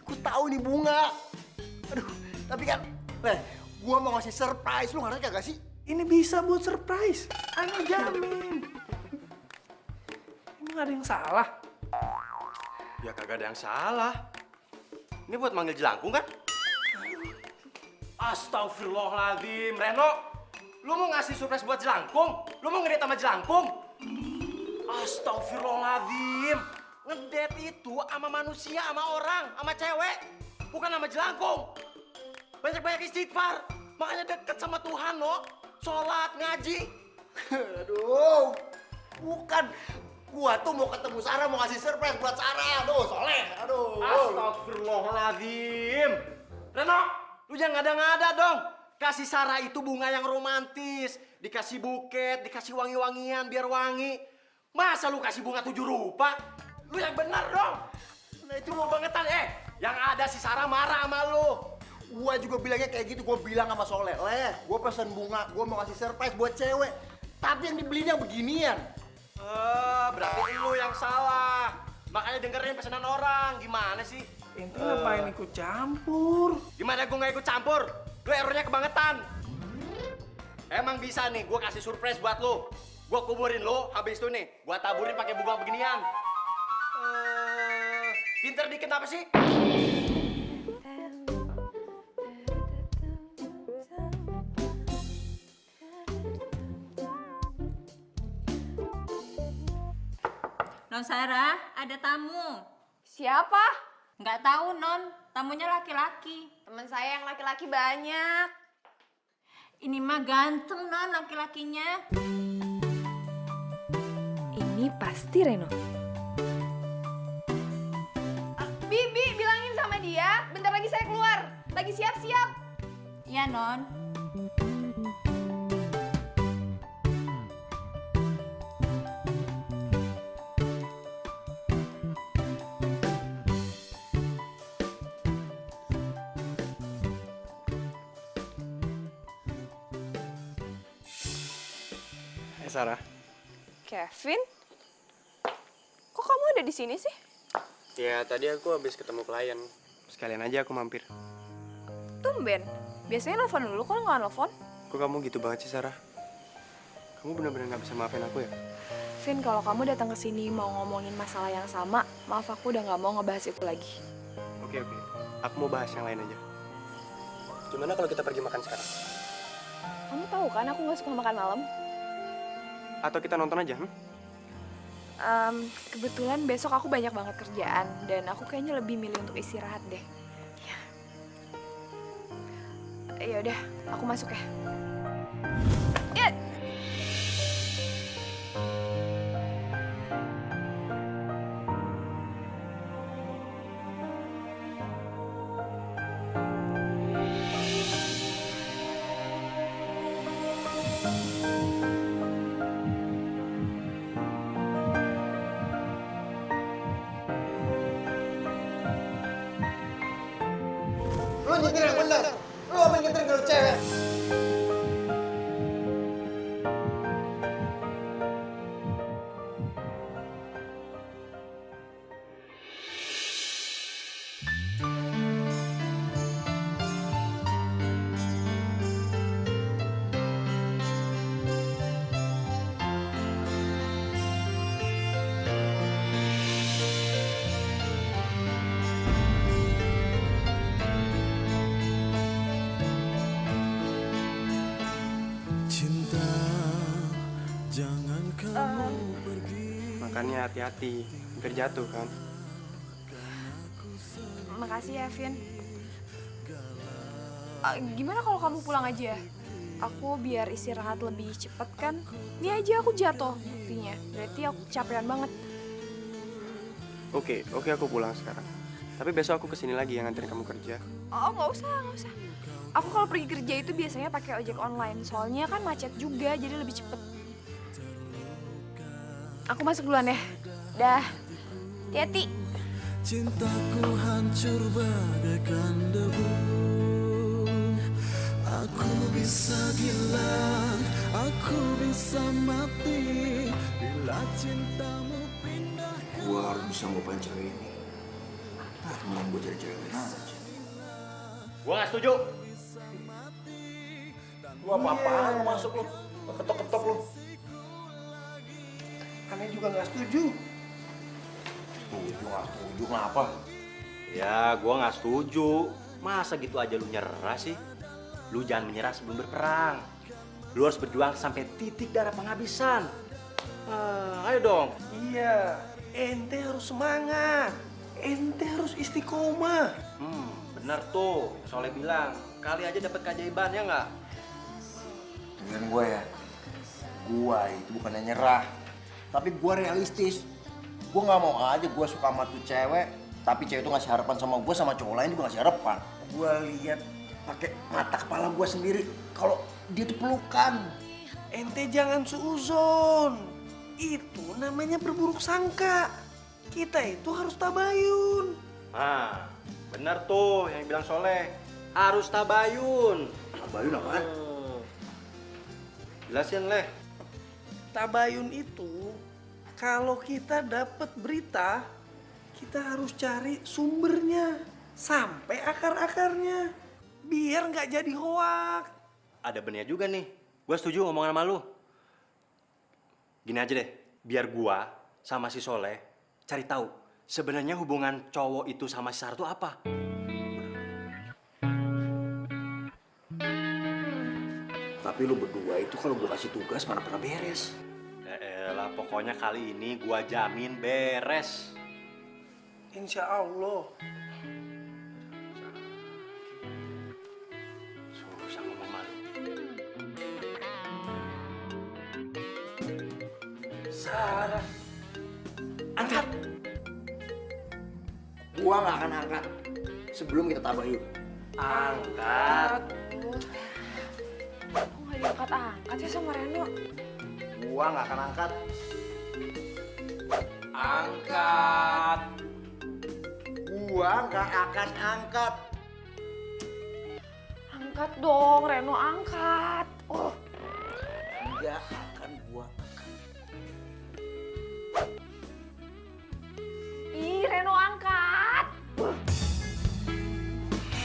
Gua tahu ini bunga. Aduh, tapi kan, Leh, gua mau ngasih surprise. Lu ngerti kagak sih? Ini bisa buat surprise. Ana jamin. Emang ada yang salah? Ya kagak ada yang salah. Ini buat manggil jelangkung kan? Astagfirullahaladzim, Reno. Lu mau ngasih surprise buat jelangkung? Lu mau ngedate sama jelangkung? Astagfirullahaladzim. Ngedate itu sama manusia, sama orang, sama cewek. Bukan sama jelangkung. Banyak-banyak istighfar. Makanya deket sama Tuhan, no. Sholat, ngaji. Aduh, bukan. Gua tuh mau ketemu Sarah, mau ngasih surprise buat Sarah. Aduh, soleh. Aduh. Astagfirullahaladzim. Reno, lu jangan ngada-ngada dong. Kasih Sarah itu bunga yang romantis. Dikasih buket, dikasih wangi-wangian biar wangi. Masa lu kasih bunga 7 rupa? Lu yang benar dong. Nah itu lu bangetan. Yang ada si Sarah marah sama lu. Gua juga bilangnya kayak gitu. Gua bilang sama Soleh, Leh, gua pesen bunga. Gua mau ngasih surprise buat cewek. Tapi yang dibelinya beginian. Berarti lu yang salah. Makanya dengerin pesanan orang. Gimana sih? Ente ngapain ikut campur? Gimana gue nggak ikut campur? Lu errornya kebangetan. Emang bisa nih, gue kasih surprise buat lu. Gue kuburin lu, habis itu nih, gue taburin pakai bunga beginian. Pinter dikit apa sih? Non Sarah, ada tamu. Siapa? Nggak tahu, Non. Tamunya laki-laki. Teman saya yang laki-laki banyak. Ini mah ganteng, Non, laki-lakinya. Ini pasti Reno. Bibi, bilangin sama dia, bentar lagi saya keluar. Lagi siap-siap. Iya, Non. Sarah. Kevin? Kok kamu ada di sini sih? Ya, tadi aku habis ketemu klien. Sekalian aja aku mampir. Tumben. Biasanya nelfon dulu, kok nggak nelfon? Kok kamu gitu banget sih, Sarah? Kamu benar-benar nggak bisa maafin aku ya? Vin, kalau kamu datang ke sini mau ngomongin masalah yang sama, maaf aku udah nggak mau ngebahas itu lagi. Oke. Aku mau bahas yang lain aja. Gimana kalau kita pergi makan sekarang? Kamu tahu kan aku nggak suka makan malam? Atau kita nonton aja, Kebetulan besok aku banyak banget kerjaan dan aku kayaknya lebih milih untuk istirahat deh. Ya udah, aku masuk ya. Ya. Lu nyetir yang bener. Lu apa yang nyetir kalau cewek? Makanya hati-hati, hampir jatuh kan? Makasih ya, Vin. Gimana kalau kamu pulang aja? Aku biar istirahat lebih cepet kan? Ini aja aku jatuh buktinya. Berarti aku capean banget. Oke, aku pulang sekarang. Tapi besok aku kesini lagi yang nganterin kamu kerja. Oh, nggak usah. Aku kalau pergi kerja itu biasanya pakai ojek online. Soalnya kan macet juga, jadi lebih cepet. Aku masuk duluan ya. Dah. Hati-hati. Cintaku hancur bagaikan debu. Aku bisa gila Aku bisa mati bila cintamu pindah ke Gue harus bisa ngelupain cewek ini. Temen gue cari cewek lain aja. Gua nggak setuju. Lu apa-apaan lu masuk lu? Ketok-ketok lu. Aneh juga nggak setuju. Setuju kenapa? Ya, gua nggak setuju. Masa gitu aja lu nyerah sih? Lu jangan menyerah sebelum berperang. Lu harus berjuang sampai titik darah penghabisan. Ayo dong. Iya, ente harus semangat. Ente harus istiqomah. Bener tuh, Soleh bilang. Kali aja dapat keajaiban, ya nggak? Dengan gue ya, gue itu bukannya nyerah, tapi gue realistis. Gue nggak mau aja gue suka sama tuh cewek, tapi cewek itu ngasih harapan sama gue, sama cowok lain juga ngasih harapan. Gue lihat pakai mata kepala gue sendiri kalau dia tuh pelukan. Ente jangan suuzon. Itu namanya berburuk sangka. Kita itu harus tabayun. Nah, benar tuh yang bilang Soleh. Harus tabayun. Tabayun apaan? Jelasin, Leh. Tabayun itu kalau kita dapat berita, kita harus cari sumbernya sampai akar-akarnya. Biar nggak jadi hoak. Ada benernya juga nih. Gue setuju ngomong sama lu. Gini aja deh, biar gua sama si Soleh cari tahu sebenarnya hubungan cowok itu sama si Sarah itu apa. Tapi lu berdua itu kalau gue kasih tugas mana pernah beres. Lah pokoknya kali ini gua jamin beres. Insya Allah. Susah ngomong malu. Sarah, angkat. Gua nggak akan angkat sebelum kita tabayun. Angkat. Kok nggak diangkat-angkat ya sama Reno? Gua nggak akan angkat. Angkat. Gua nggak akan angkat. Angkat dong, Reno, angkat. Oh. Nggak akan gua angkat. Ih, Reno, angkat.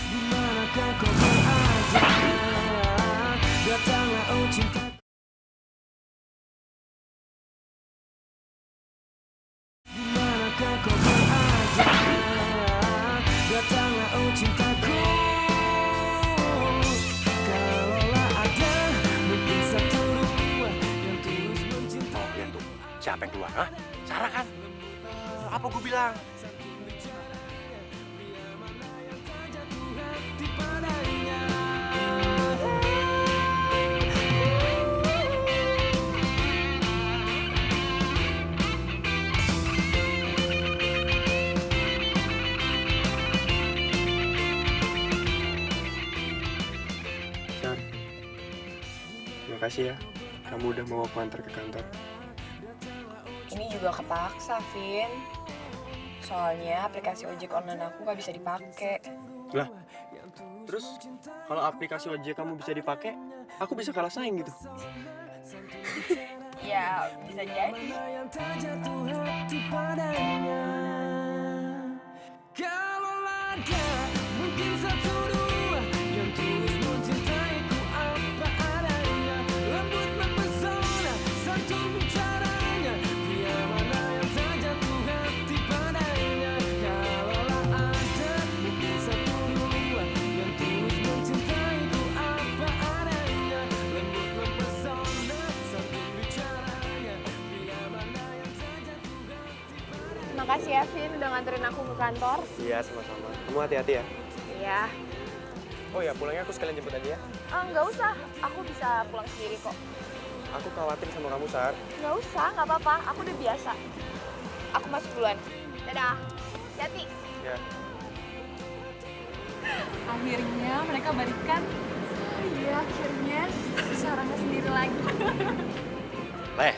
Dimanakah kau berada? Datanglah oh cinta. Dimanakah kau berada? Datanglah oh cintaku. Kalaulah ada mungkin satu dua yang tulus mencintai. Oh, lihat tuh. Siapa yang keluar? Hah? Sarah kan? Apa gue bilang? Sar, terima kasih ya. Kamu udah mau aku antar ke kantor. Ini juga kepaksa, Vin. Soalnya aplikasi ojek online aku nggak bisa dipakai. Lah, terus kalau aplikasi ojek kamu bisa dipakai, aku bisa kalah saing gitu. Ya, bisa jadi. Yang tak jatuh hati padanya. Kalaulah ada mungkin satu dua yang tulus mencintaiku apa adanya. Lembut mempesona, santun bicaranya. Dia mana yang tak jatuh hati padanya. Kalaulah ada mungkin satu dua yang tulus mencintaiku apa adanya. Lembut mempesona, santun bicaranya. Dia mana yang tak jatuh hati padanya. Makasih ya, Vin, udah nganterin aku ke kantor. Iya, sama-sama. Kamu hati-hati ya. Iya. Oh ya, pulangnya aku sekalian jemput aja ya. Nggak usah, aku bisa pulang sendiri kok. Aku khawatir sama kamu, Sar. Nggak usah, nggak apa-apa, aku udah biasa. Aku masuk duluan. Dadah, hati-hati. Ya. Akhirnya mereka balikan. Iya, akhirnya Sarahnya sendiri lagi. Leh,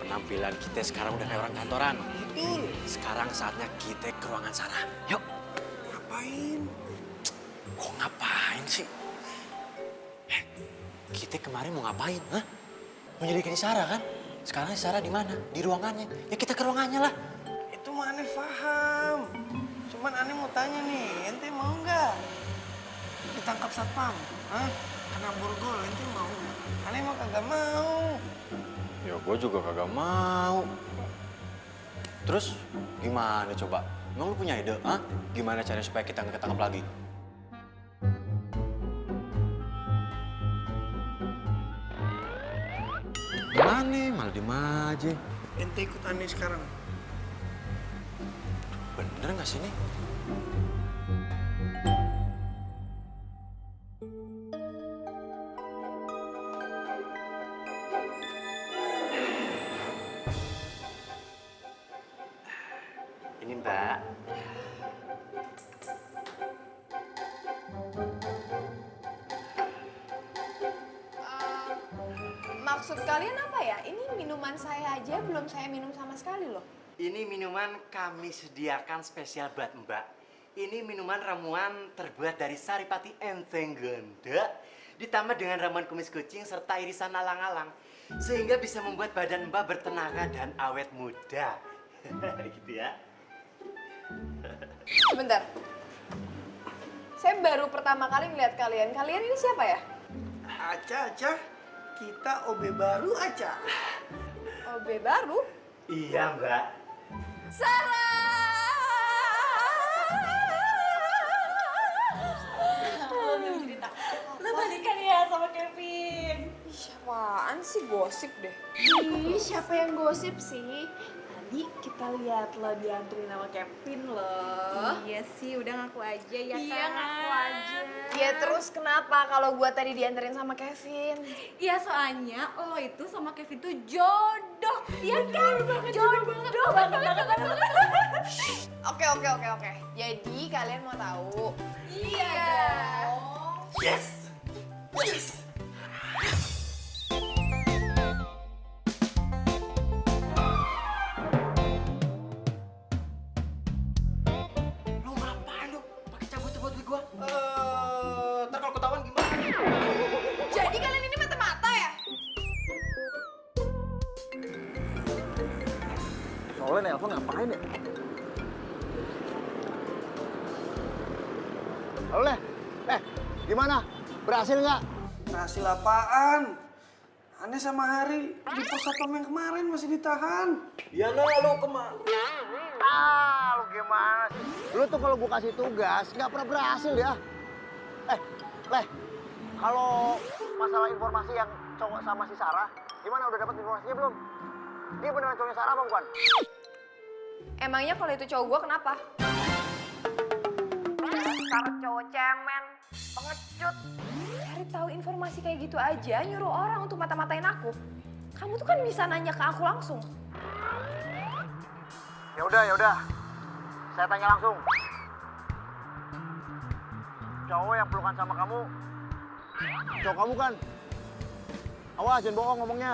penampilan kita sekarang udah kayak orang kantoran. Betul. Sekarang saatnya kita ke ruangan Sarah. Yuk. Ngapain? Kok ngapain sih? Kita Kita kemarin mau ngapain, hah? Mau nyelidikin Sarah kan? Sekarang Sarah di mana? Di ruangannya. Ya kita ke ruangannya lah. Itu mah aneh paham. Cuman aneh mau tanya nih, ente mau nggak ditangkap satpam? Hah? Kena borgol, ente mau? Aneh mah kagak mau. Ya gue juga kagak mau. Terus gimana coba? Emang lu punya ide, ah? Gimana caranya supaya kita nggak ketangkap lagi? Gimana? Malah diem aja. Ente ikut aneh sekarang. Bener nggak sih ini? Ini Mbak. Maksud kalian apa ya? Ini minuman saya aja belum saya minum sama sekali loh. Ini minuman kami sediakan spesial buat Mbak. Ini minuman ramuan terbuat dari saripati enteng ganda, ditambah dengan ramuan kumis kucing serta irisan alang-alang, sehingga bisa membuat badan Mbak bertenaga dan awet muda. Gitu ya. Sebentar. Saya baru pertama kali ngeliat kalian. Kalian ini siapa ya? Aca, kita OB baru Aca. OB baru? Iya Mbak. Lu balikan ya sama Kevin. Ih, apaan sih gosip deh? Ih, siapa yang gosip sih? Tadi kita lihat lo dianterin sama Kevin loh. Iya sih, udah ngaku aja ya kan? Iya, ngaku aja. Ya terus kenapa kalau gua tadi dianterin sama Kevin? Iya, soalnya lo itu sama Kevin tuh jodoh. Iya kan? Jodoh banget. Oke. Jadi kalian mau tahu? Iya dong. Yes. Lu ngapain lu? Pakai cabut-cabut gue gua? Ntar kalau ketahuan gimana? Jadi kalian ini mata-mata ya? Soalnya nelpon ngapain ya? Halo, gimana? Berhasil nggak? Berhasil apaan? Aneh sama Hari di pos satpam yang kemarin masih ditahan. Ya lu kemana? Lu gimana sih? Lu tuh kalau gua kasih tugas nggak pernah berhasil ya. Kalau masalah informasi yang cowok sama si Sarah, gimana udah dapat informasinya belum? Dia beneran cowoknya Sarah apa bukan? Emangnya kalau itu cowok gua kenapa? Dasar cowok cemen, pengecut. Hari tahu informasi kayak gitu aja nyuruh orang untuk mata-matain aku. Kamu tuh kan bisa nanya ke aku langsung. Ya udah. Saya tanya langsung. Cowok yang pelukan sama kamu, cowok kamu kan? Awas, jangan bohong ngomongnya.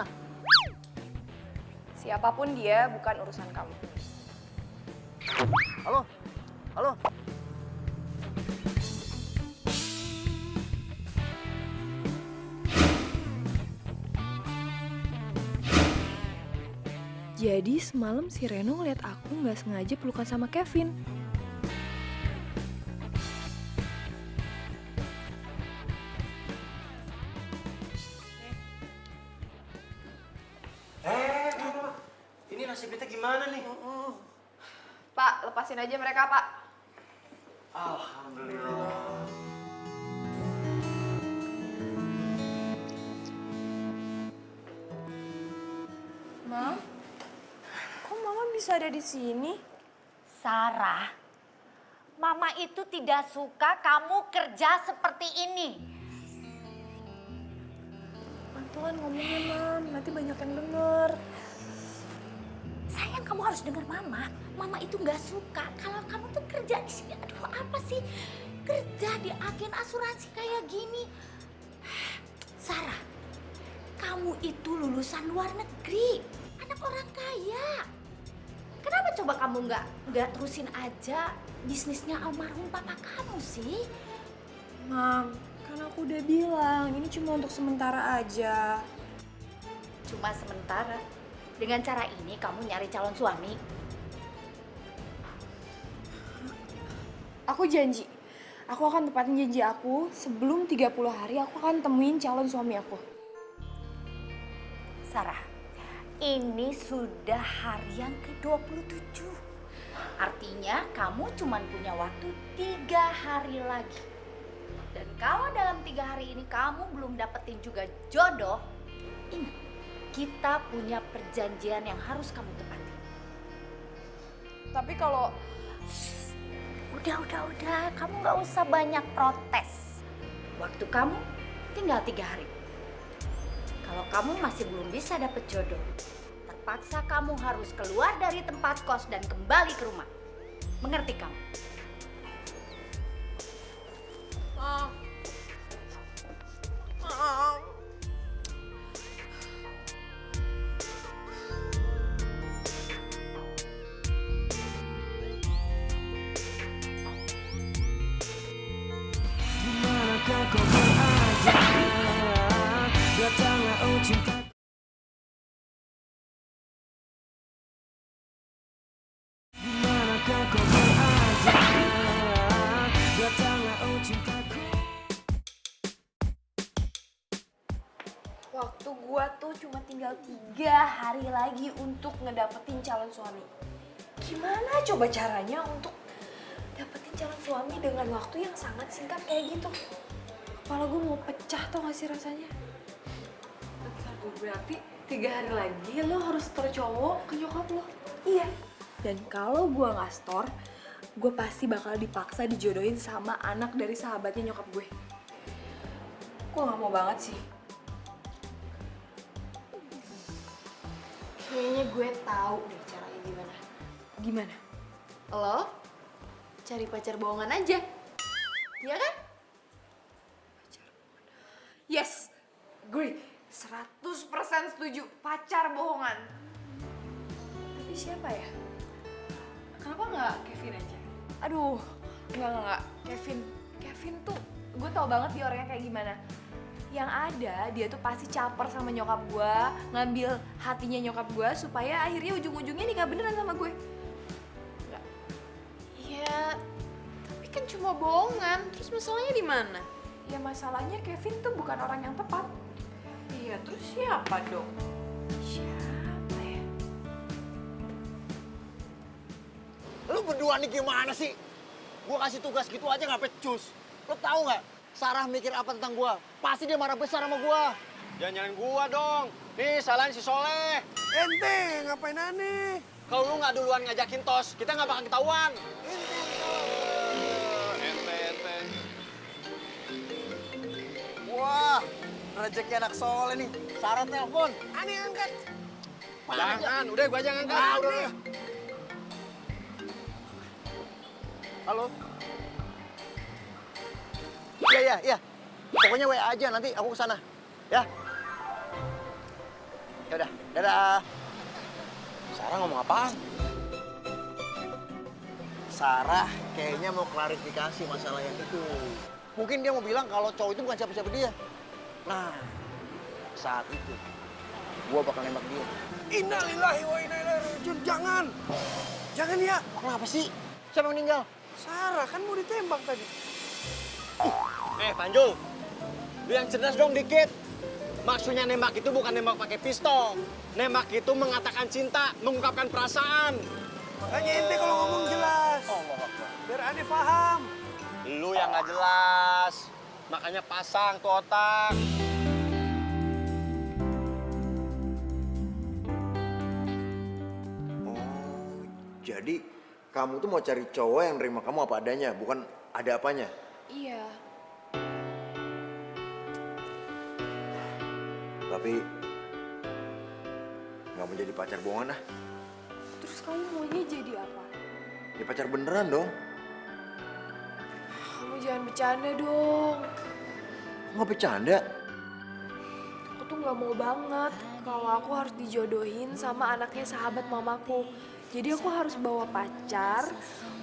Siapapun dia bukan urusan kamu. Halo? Jadi semalam si Reno ngeliat aku nggak sengaja pelukan sama Kevin. Ini nasib kita gimana nih? Pak, lepasin aja mereka, Pak. Alhamdulillah. Mam, kok Mama bisa ada di sini? Sarah, Mama itu tidak suka kamu kerja seperti ini. Pelan-pelan ngomongnya, Mam. Nanti banyak yang denger. Sayang, kamu harus dengar Mama. Mama itu nggak suka kalau kamu tuh kerja di sini. Aduh, apa sih kerja di agen asuransi kayak gini? Sarah, kamu itu lulusan luar negeri, anak orang kaya. Kenapa coba kamu nggak terusin aja bisnisnya almarhum papa kamu sih? Mam, kan aku Aku udah bilang, ini cuma untuk sementara aja. Cuma sementara. Dengan cara ini kamu nyari calon suami. Aku janji, aku akan tepatin janji aku. Sebelum 30 hari aku akan temuin calon suami aku. Sarah, ini sudah hari yang ke-27. Artinya kamu cuma punya waktu 3 hari lagi. Dan kalau dalam 3 hari ini kamu belum dapetin juga jodoh, ingat, kita punya perjanjian yang harus kamu tepati. Tapi kalau... Udah, kamu nggak usah banyak protes. Waktu kamu tinggal 3 hari. Kalau kamu masih belum bisa dapet jodoh, terpaksa kamu harus keluar dari tempat kos dan kembali ke rumah. Mengerti kamu? Dimanakah kau berada? Datanglah oh cinta. Dimanakah kau berada? Datanglah oh cintaku. Waktu gua tuh cuma tinggal 3 hari lagi untuk ngedapetin calon suami. Gimana coba caranya untuk dapetin calon suami dengan waktu yang sangat singkat kayak gitu? Kepala gue mau pecah, tau gak sih rasanya? Bentar, berarti 3 hari lagi lo harus store cowok ke nyokap lo? Iya. Dan kalau gue gak store, gue pasti bakal dipaksa dijodohin sama anak dari sahabatnya nyokap gue. Gue gak mau banget sih. Kayaknya gue tahu deh caranya gimana. Gimana? Lo cari pacar bohongan aja. Iya kan? Yes, agree. 100% setuju. Pacar bohongan. Tapi siapa ya? Kenapa nggak Kevin aja? Aduh, enggak. Kevin tuh, gue tau banget dia orangnya kayak gimana. Yang ada, dia tuh pasti caper sama nyokap gue, ngambil hatinya nyokap gue supaya akhirnya ujung-ujungnya nikah beneran sama gue. Enggak. Iya, tapi kan cuma bohongan. Terus masalahnya di mana? Ya masalahnya Kevin tuh bukan orang yang tepat. Iya, terus siapa dong? Siapa ya? Lu berdua nih gimana sih? Gua kasih tugas gitu aja nggak pecus. Lu tahu nggak? Sarah mikir apa tentang gua? Pasti dia marah besar sama gua. Jangan nyalain gua dong. Nih, salahin si Soleh. Ente ngapain aneh? Kalau lu nggak duluan ngajakin tos, kita nggak bakal ketahuan. Wah, rezeki anak Soleh nih. Sarah telepon. Aneh angkat. Jangan, udah gua aja ngangkat. Udah. Halo? Iya. Pokoknya WA aja, nanti aku kesana. Ya? Yaudah, dadah. Sarah ngomong apaan? Sarah kayaknya mau klarifikasi masalah yang itu. Mungkin dia mau bilang kalau cowok itu bukan siapa-siapa dia. Nah, saat itu, gua bakal nembak dia. Innalillahi wa inna ilaihi rajiun. Jangan. Jangan ya. Kenapa sih? Siapa yang meninggal? Sarah kan mau ditembak tadi. Panjul, lu yang cerdas dong dikit. Maksudnya nembak itu bukan nembak pakai pistol. Nembak itu mengatakan cinta, mengungkapkan perasaan. Makanya ente kalau ngomong jelas. Allah Akbar. Biar aneh paham. Lu yang nggak jelas, makanya pasang tuh otak. Oh, jadi kamu tuh mau cari cowok yang nerima kamu apa adanya, bukan ada apanya? Iya. Tapi nggak mau jadi pacar bohongan ah. Terus kamu maunya jadi apa? Ya pacar beneran dong. Kamu jangan bercanda dong. Nggak bercanda. Aku tuh nggak mau banget kalau aku harus dijodohin sama anaknya sahabat mamaku. Jadi aku harus bawa pacar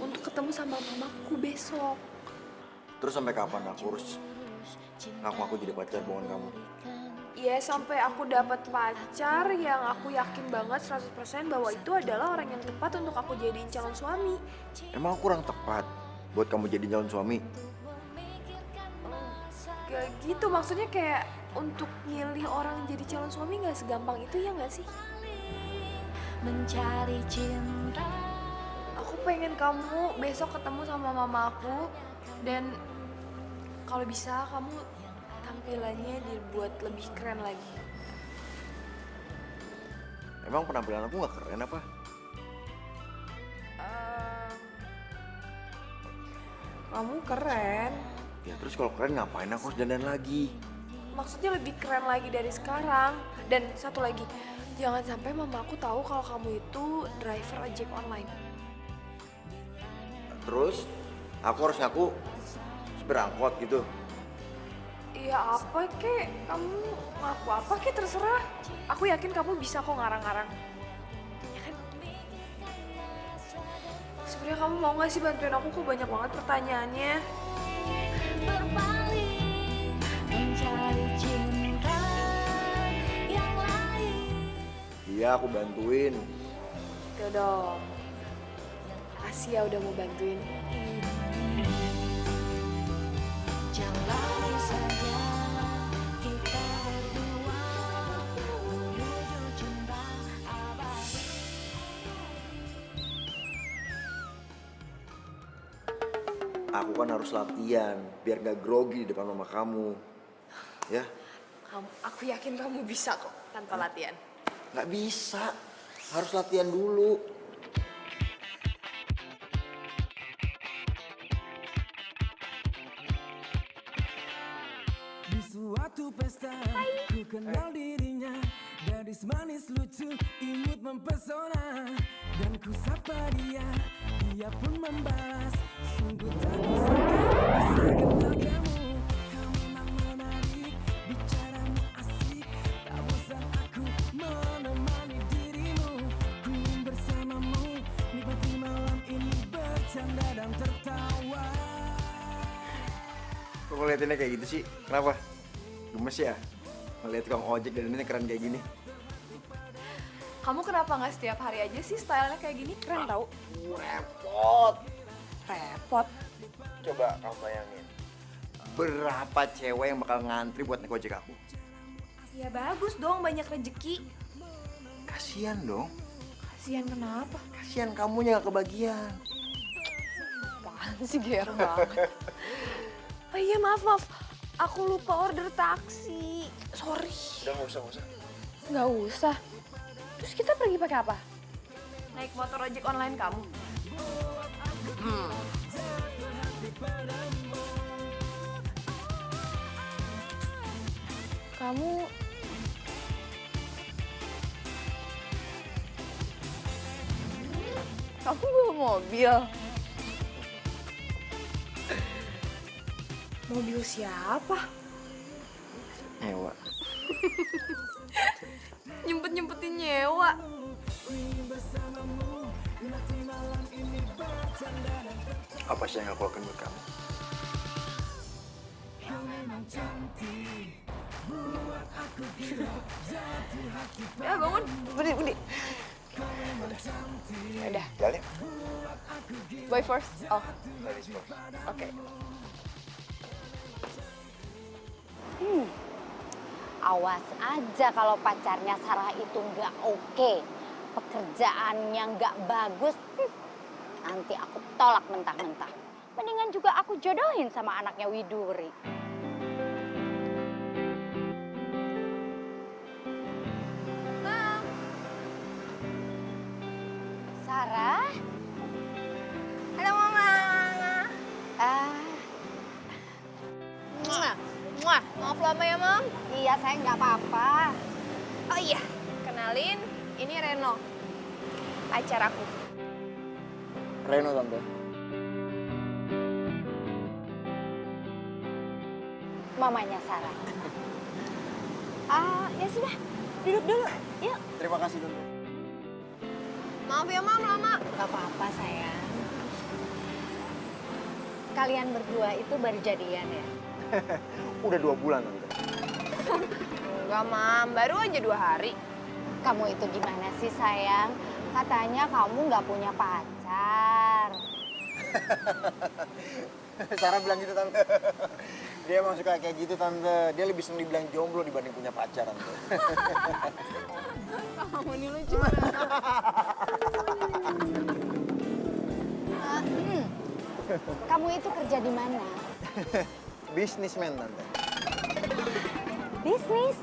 untuk ketemu sama mamaku besok. Terus sampai kapan aku harus Ngaku jadi pacar bohongan kamu. Ya sampai aku dapat pacar yang aku yakin banget 100% bahwa itu adalah orang yang tepat untuk aku jadiin calon suami. Emang aku kurang tepat buat kamu jadi calon suami? Gak gitu, maksudnya kayak untuk milih orang jadi calon suami gak segampang itu ya gak sih? Mencari cinta. Aku pengen kamu besok ketemu sama mama aku dan kalau bisa kamu tampilannya dibuat lebih keren lagi. Emang penampilan aku nggak keren apa? Kamu keren. Ya terus kalau keren ngapain aku harus dandan lagi? Maksudnya lebih keren lagi dari sekarang. Dan satu lagi, jangan sampai mama aku tahu kalau kamu itu driver ojek online. Terus aku harus ngaku supir angkot gitu. Iya apa kek, kamu ngaku apa kek terserah. Aku yakin kamu bisa kok ngarang-ngarang. Ya kan? Sebenarnya kamu mau gak sih bantuin aku? Kok banyak banget pertanyaannya. Berpaling mencari cinta yang lain. Iya aku bantuin. Tuh dong. Makasih ya udah mau bantuin. Jalani saja kita berdua menuju cinta abadi. Aku kan harus latihan biar gak grogi di depan mama kamu. Ya? Aku yakin kamu bisa kok tanpa latihan. Gak bisa. Harus latihan dulu. Di suatu pesta ku kenal dirinya, gadis manis lucu imut mempesona, dan ku sapa dia, dia pun membalas, sungguh tak kusangka bisa kenal kamu. Kau memang menarik, bicaramu asik, tak bosan aku menemani dirimu. Ku ingin bersamamu, nikmati malam ini bercanda dan tertawa. Kok ngeliatinnya kayak gitu sih? Kenapa? Gemes ya? Ngeliat tukang ojek dan ini keren kayak gini. Kamu kenapa nggak setiap hari aja sih stylenya kayak gini? Keren tau. Repot. Repot. Coba kamu bayangin. Berapa cewek yang bakal ngantri buat naik ojek aku? Ya bagus dong, banyak rezeki. Kasian dong. Kasian kenapa? Kasian kamunya gak kebagian. Apaan sih GR banget. Oh iya maaf. Aku lupa order taksi. Sorry. Udah gak usah. Nggak usah. Terus kita pergi pakai apa? Naik motor ojek online kamu. Kamu bawa mobil. Mobil siapa? Ewa. Nyempet-nyempetin nyewa. Apa sih yang aku lakukan buat kamu? Ya bangun, Budi. Udah. Jalan ya? Boy first. Oh, Ladies first. oke. Awas aja kalau pacarnya Sarah itu nggak oke, pekerjaannya nggak bagus, nanti aku tolak mentah-mentah. Mendingan juga aku jodohin sama anaknya Widuri. Sarah? Halo Mama. Maaf lama ya, Mam. Iya sayang, nggak apa-apa. Oh iya, kenalin, ini Reno, pacar aku. Reno tante. Mamanya Sarah. Ya sudah, duduk dulu. Yuk. Terima kasih tante. Maaf ya, Mam, lama. Gak apa-apa sayang. Kalian berdua itu baru jadian ya? Udah 2 bulan, Tante. Enggak, Mam. Baru aja 2 hari. Kamu itu gimana sih sayang? Katanya kamu nggak punya pacar. Sarah bilang gitu, Tante. Dia emang suka kayak gitu, Tante. Dia lebih seneng dibilang jomblo dibanding punya pacar, Tante. Kamu ini lucu. Kamu itu kerja di mana? Bisnismen, Tante. Bisnis?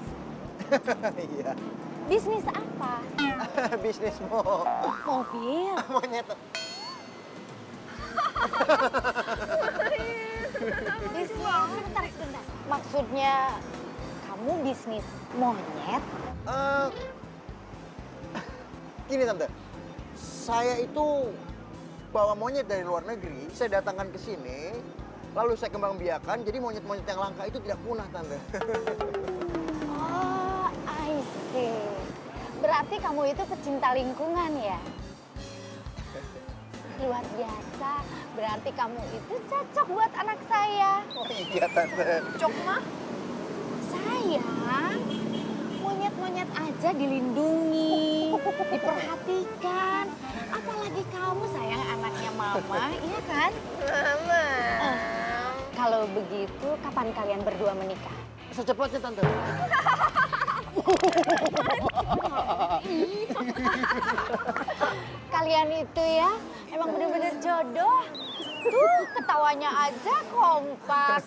Iya. Bisnis apa? Bisnis Mobil. monyet. Bisnis, sebentar. Maksudnya kamu bisnis monyet? Gini, Tante. Saya itu bawa monyet dari luar negeri, saya datangkan ke sini, lalu saya kembang biakan, jadi monyet-monyet yang langka itu tidak punah, Tante. Oh, I see. Berarti kamu itu pecinta lingkungan ya? Luar biasa. Berarti kamu itu cocok buat anak saya. Oh iya, Tante. Cocok mah? Sayang, monyet-monyet aja dilindungi, diperhatikan. Apalagi kamu sayang anaknya mama, iya kan? Mama. Kalau begitu, kapan kalian berdua menikah? Secepatnya, Tante. Kalian itu ya, emang bener-bener jodoh. Tuh, ketawanya aja kompak.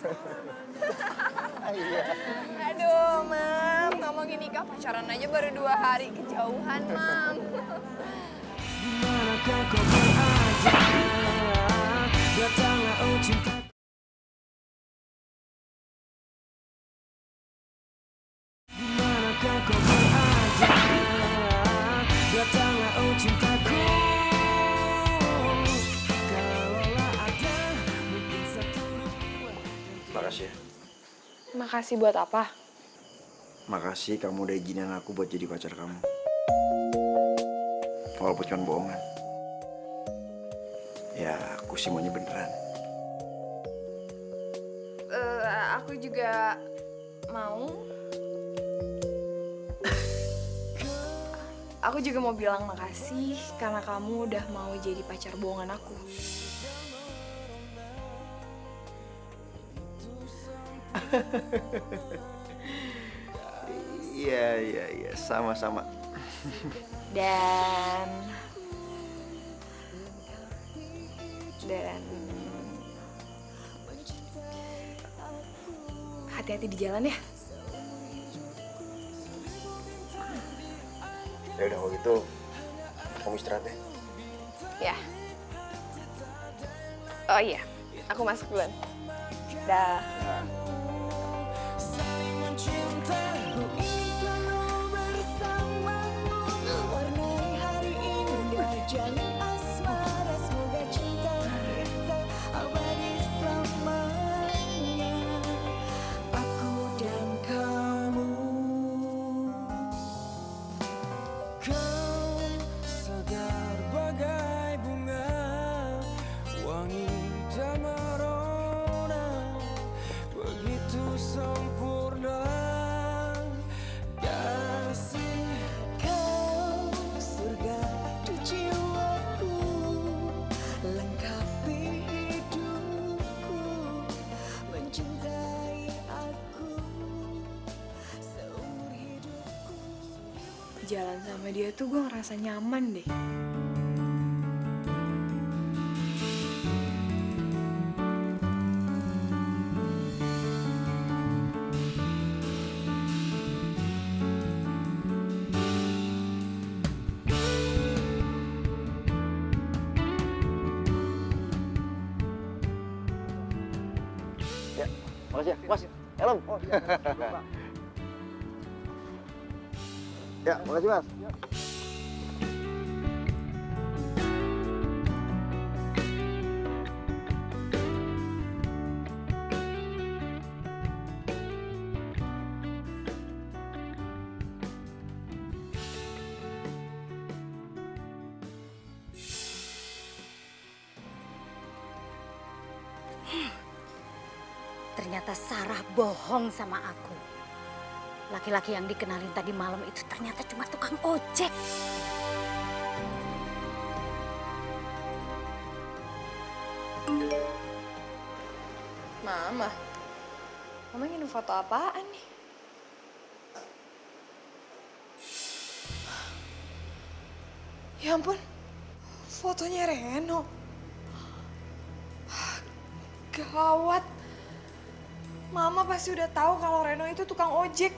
Aduh, Mam. Ngomongin nikah pacaran aja baru 2 hari. Kejauhan, Mam. Dimanakah kau berada? Datanglah oh cinta. Dimanakah kau berada? Datanglah oh cintaku. Kalaulah ada mungkin 1, 2. Makasih ya. Makasih buat apa? Makasih kamu udah izinin aku buat jadi pacar kamu. Walaupun cuma bohongan. Ya, aku sih maunya beneran. Aku juga mau. Aku juga mau bilang makasih karena kamu udah mau jadi pacar bohongan aku. Iya, sama-sama. Dan hati-hati di jalan ya. Ya udah kalau gitu, kamu istirahat ya. Ya. Oh iya, aku masuk duluan. Dah. Saling mencinta, ku ingin selalu bersamamu. Mewarnai hari indah, jalin asmara. Semoga cinta kita abadi selamanya. Aku dan kamu. Kau segar bagai bunga, wangi dan merona, begitu sempurna. Kasih kau surga di jiwaku, lengkapi hidupku, mencintai aku seumur hidupku. Jalan sama dia tuh gue ngerasa nyaman deh. Ya, makasih ya. Mas, helm. Ya, makasih Mas. ternyata Sarah bohong sama aku. Laki-laki yang dikenalin tadi malam itu ternyata cuma tukang ojek. Mama ngirim foto apaan nih? Ya ampun, fotonya Reno. Gawat. Mama pasti udah tahu kalau Reno itu tukang ojek.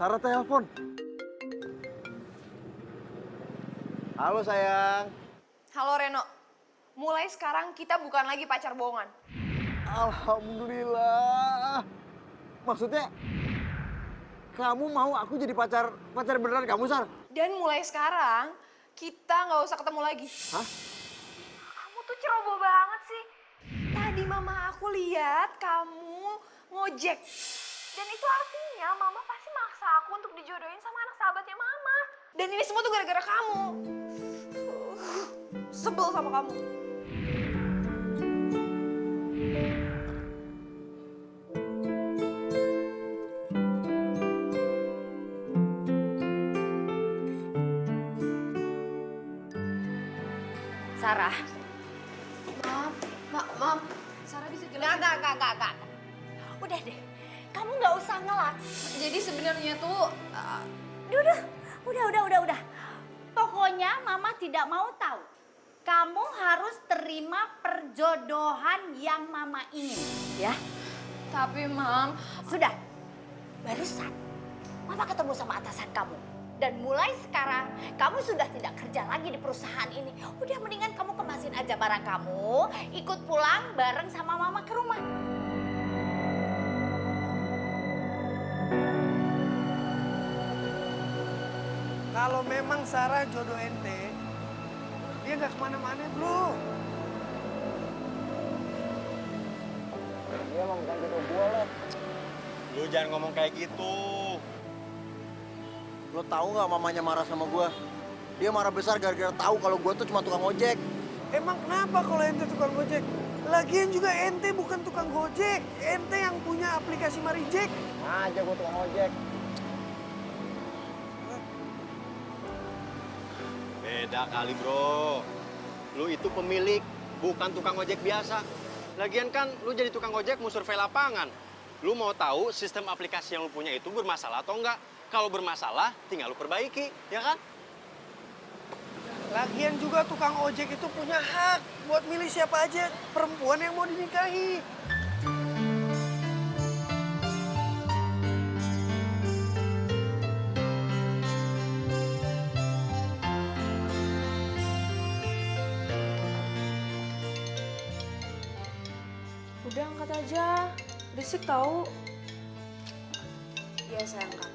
Sarah telepon. Halo sayang. Halo Reno, mulai sekarang kita bukan lagi pacar bohongan. Alhamdulillah. Maksudnya kamu mau aku jadi pacar beneran kamu, Sar? Dan mulai sekarang kita nggak usah ketemu lagi. Hah? Kamu tuh ceroboh banget sih. Tadi mama aku lihat kamu ngojek. Dan itu artinya mama pasti maksa aku untuk dijodohin sama anak sahabatnya mama. Dan ini semua tuh gara-gara kamu. Sebel sama kamu. Sarah. Mam, Sarah bisa jelasin? Enggak. Udah deh, kamu nggak usah ngelak. Jadi sebenarnya tuh... Udah. Pokoknya Mama tidak mau tahu. Kamu harus terima perjodohan yang Mama ingin, ya? Tapi Mam... Sudah, barusan Mama ketemu sama atasan kamu. Dan mulai sekarang kamu sudah tidak kerja lagi di perusahaan ini. Udah mendingan kamu kemasin aja barang kamu, ikut pulang bareng sama Mama ke rumah. Kalau memang Sarah jodoh ente, dia nggak kemana-mana, bro. Dia emang bukan jodoh gue, Le. Lu jangan ngomong kayak gitu. Lo tahu nggak mamanya marah sama gue? Dia marah besar gara-gara tahu kalau gue tuh cuma tukang ojek. Emang kenapa kalau ente tukang gojek? Lagian juga ente bukan tukang gojek. Ente yang punya aplikasi Marijek. Aja gue tukang ojek. Beda kali, bro. Lu itu pemilik, bukan tukang ojek biasa. Lagian kan lu jadi tukang ojek mau survei lapangan. Lu mau tahu sistem aplikasi yang lu punya itu bermasalah atau enggak? Kalau bermasalah, tinggal lu perbaiki, ya kan? Lagian juga tukang ojek itu punya hak buat milih siapa aja perempuan yang mau dinikahi. Udah angkat aja, berisik tahu. Iya sayang kan.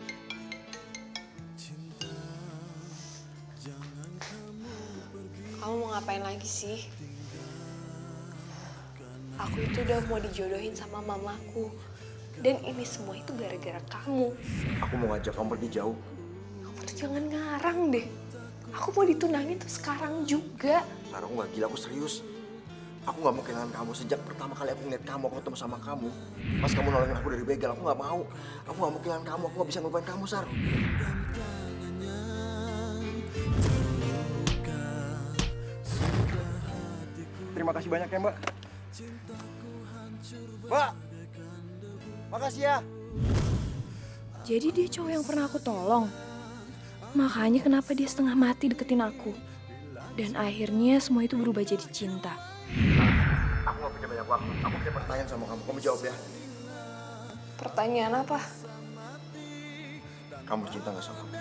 Kamu mau ngapain lagi sih? Aku itu udah mau dijodohin sama mamaku. Dan ini semua itu gara-gara kamu. Aku mau ngajak kamu pergi jauh. Kamu tuh jangan ngarang deh. Aku mau ditunangin tuh sekarang juga. Sarah, aku gak gila, aku serius. Aku gak mau kehilangan kamu. Sejak pertama kali aku ngeliat kamu, aku ketemu sama kamu. Pas kamu nolongin aku dari begal, aku gak mau. Aku gak mau kehilangan kamu, aku gak bisa ngelupain kamu, Sar. Terima kasih banyak ya, Mbak. Mbak, makasih ya. Jadi dia cowok yang pernah aku tolong. Makanya kenapa dia setengah mati deketin aku. Dan akhirnya semua itu berubah jadi cinta. Aku gak punya banyak waktu. Aku punya pertanyaan sama kamu. Kamu jawab ya. Pertanyaan apa? Kamu cinta gak sama aku?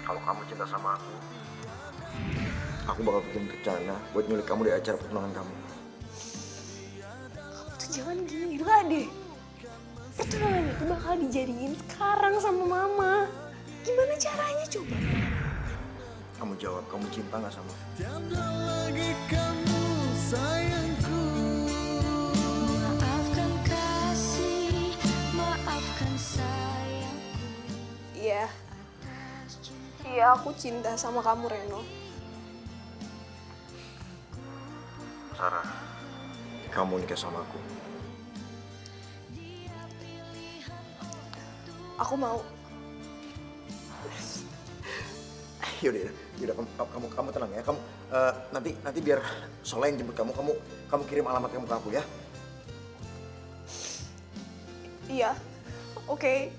Kalau kamu cinta sama aku bakal bikin rencana buat nyulik kamu di acara pertunangan kamu. Kamu tuh jangan gila deh. Pertunangan itu bakal dijadiin sekarang sama mama. Gimana caranya coba? Kamu jawab, kamu cinta gak sama aku? Tiada lagi kamu sayangku. Maafkan kasih Iya. Iya, aku cinta sama kamu, Reno. Sarah, kamu nikah sama aku. Aku mau. Yaudah, kamu tenang ya. Kamu nanti biar Soleh yang jemput kamu. Kamu kirim alamat kamu ke aku ya. Iya. Oke.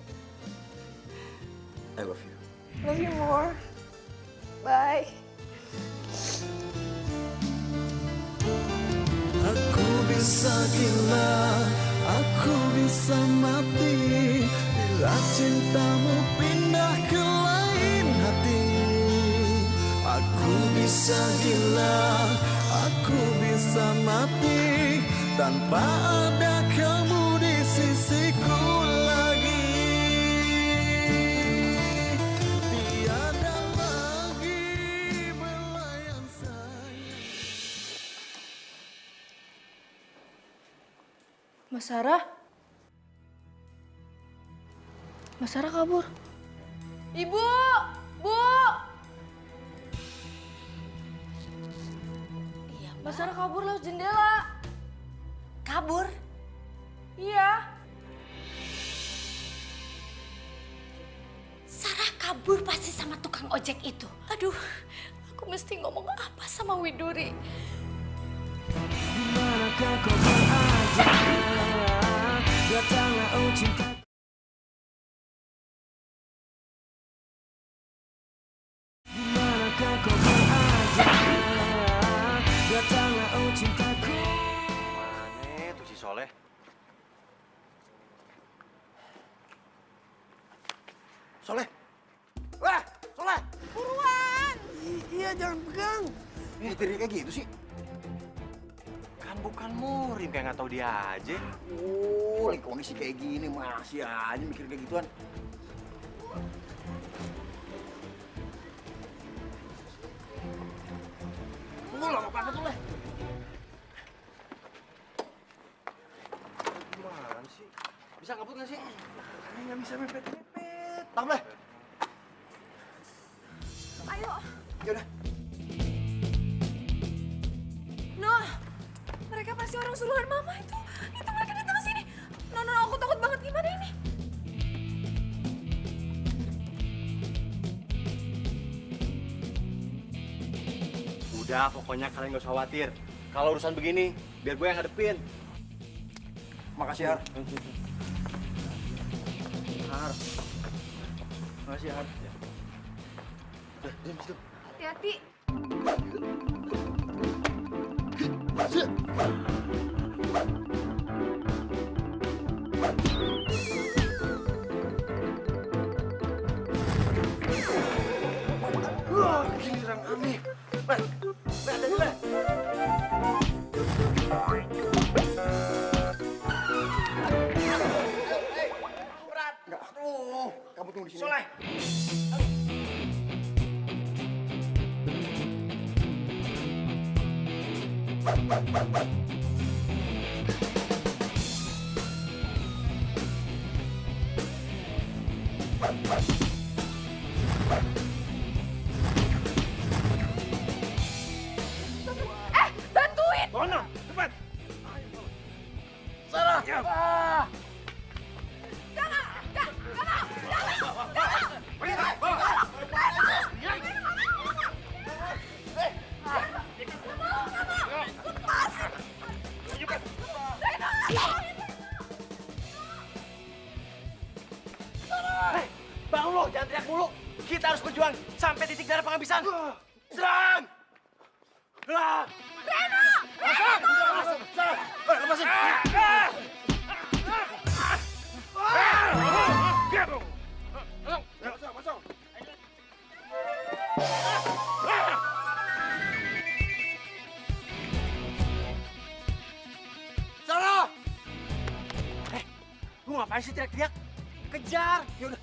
I love you. Love you more. Bye. Aku bisa gila, aku bisa mati bila cintamu pindah ke lain hati. Aku bisa gila, aku bisa mati tanpa ada kamu di sisiku lagi. Tiada lagi belayan saya. Mas Sarah? Mas Sarah kabur. Ibu! Bu! Iya, Mas Sarah kabur lewat jendela. kabur. Iya. Sarah kabur pasti sama tukang ojek itu. Aduh, aku mesti ngomong apa sama Widuri? Dimanakah kau berada? Datanglah oh cinta. Dimanakah kau berada? Datanglah oh cintaku. Mana tuh si Soleh? Soleh. Wah, Soleh. Buruan! Iya, jangan pegang. Nyetir kayak gitu sih. Kan bukan murim, kayak nggak tahu dia aja. Oh, lagi kondisi kayak gini masih aja mikir kayak gituan. Lama banget tuh, Leh. Gimana sih? Bisa ngebut nggak sih? Nggak bisa mepet-mepet. Tang, Leh. Ayo. Yaudah. Noh, mereka pasti orang suruhan mama itu. Itu mereka datang ke sini. No, aku takut banget. Gimana ini? Udah, pokoknya kalian nggak usah khawatir. Kalau urusan begini, biar gue yang ngadepin. Makasih, Har. Har. Makasih, Har. Udah, diam situ. Hati-hati. Wah, giliran aneh. Leh, hati-hati, Leh. Enggak, aduh. Kamu tunggu di sini. Soleh. Bantuin! Bona, cepat. Sarah. Ah. Hei, bangun lo, jangan teriak mulu. Kita harus berjuang sampai titik darah penghabisan. Serang! Serang! Reno! Lepasin! Serang! Lepasin! Sarah! Lu ngapain sih teriak-teriak? Kejar! Yaudah.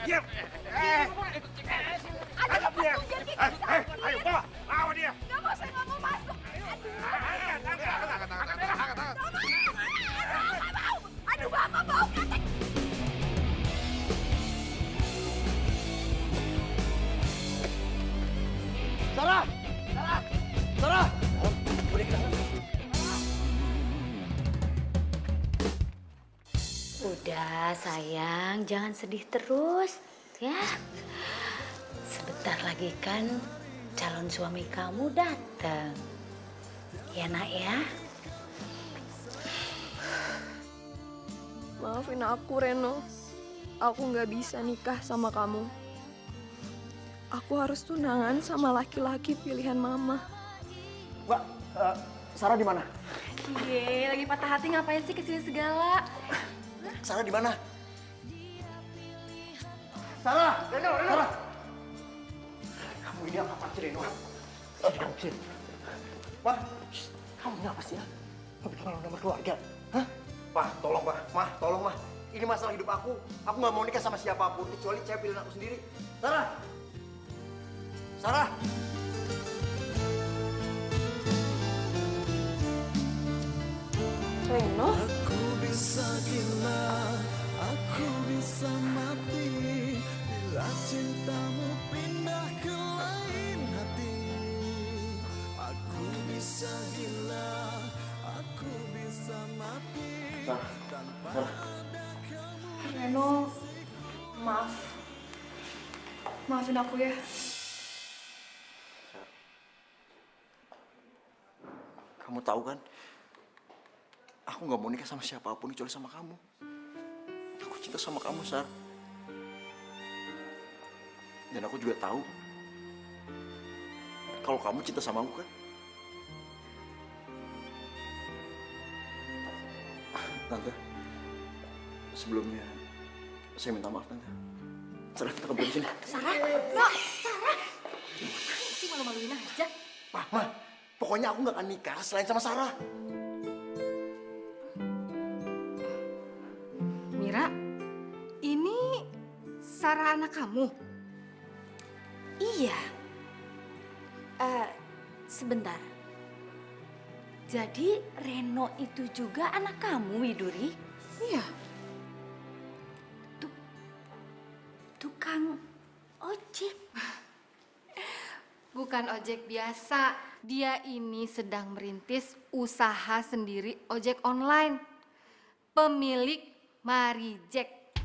Diam. Ayo bawa. Bawa dia. Nggak mau, saya nggak mau masuk. Aduh, Bapak bau ketek. Sarah! Sarah! Udah sayang, jangan sedih terus ya. Sebentar lagi kan calon suami kamu datang. Ya nak ya. Maafin aku, Reno. Aku nggak bisa nikah sama kamu. Aku harus tunangan sama laki-laki pilihan mama. Mbak, Sarah di mana? Cie, lagi patah hati ngapain sih kesini segala? Sarah di mana? Sarah! Reno! Sarah! Kamu ini apa sih, Reno? Kamu sih. Pak, kamu ini apa sih ya? Kamu bikin malu nama keluarga. Hah? Pak, tolong Pak. Mah, tolong Mah. Ini masalah hidup aku. Aku nggak mau nikah sama siapapun kecuali cewek pilihan aku sendiri. Sarah! Sarah! Reno? Aku bisa gila, aku bisa mati bila cintamu pindah ke lain hati. Aku bisa gila, aku bisa mati tanpa ada kamu. Reno, maaf. Maafin aku ya. Kamu tahu kan? Aku nggak mau nikah sama siapapun kecuali sama kamu. Aku cinta sama kamu, Sar. Dan aku juga tahu kalau kamu cinta sama aku kan. Tante, sebelumnya saya minta maaf, Tante. Sarah, kita kembali sini. Sarah, no, Sarah. Sih malu-maluin aja. Mama, pokoknya aku nggak akan nikah selain sama Sarah. Mira, ini Sarah anak kamu? Iya. Sebentar. Jadi Reno itu juga anak kamu, Widuri? Iya. Tukang ojek. Bukan ojek biasa. Dia ini sedang merintis usaha sendiri ojek online. Pemilik Marijek.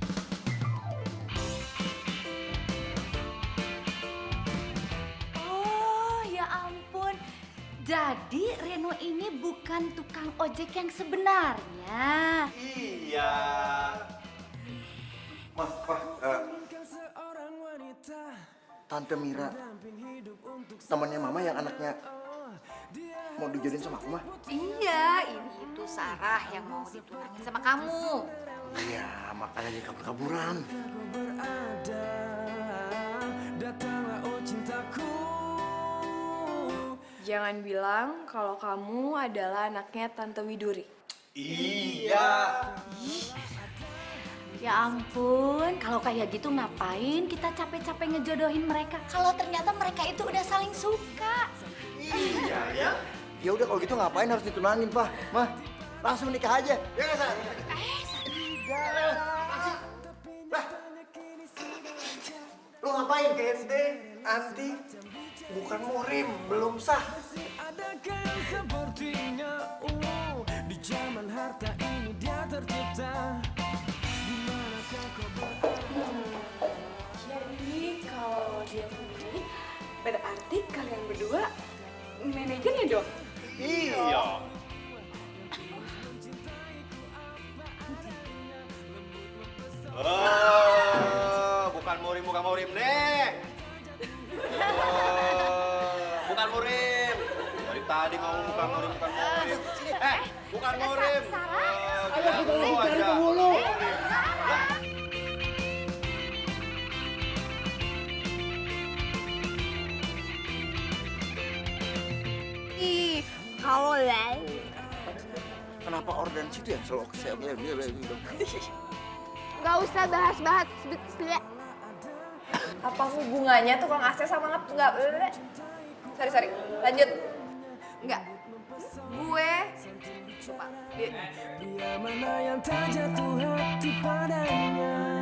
Oh, ya ampun. Jadi Reno ini bukan tukang ojek yang sebenarnya. Iya. Tante Mira, temannya Mama yang anaknya mau dijadiin sama aku, Mah. Iya, ini itu Sarah yang mau ditunangin sama kamu. Iya, makanya dia kabur-kaburan. Datanglah oh cintaku. Jangan bilang kalau kamu adalah anaknya Tante Widuri. Iya. Ya ampun, kalau kayak gitu ngapain kita capek-capek ngejodohin mereka kalau ternyata mereka itu udah saling suka. Iya, ya. Ya udah kalau gitu ngapain harus ditunangin, Pak? Mah, langsung menikah aja. Ya nggak, Sar? Lu ngapain ke ente, Anti? Bukan murim, belum sah. Adakah yang sepertinya di zaman harta ini dia tercipta. Dimanakah kau berada? Jadi kalau dia begini, berarti kalian berdua manajernya dong? Iya. Bukan murim deh. Bukan murim. Dari tadi ngomong bukan murim. Bukan murim. Ayo kita lagi cari penghulu. Ih, kalau Kenapa organ situ yang selalu saya bilang? Nggak usah bahas-bahas. Apa hubungannya tukang AC sama nggak? Sorry, lanjut. Enggak. Gue lupa. Dia mana yang tak jatuh hati padanya.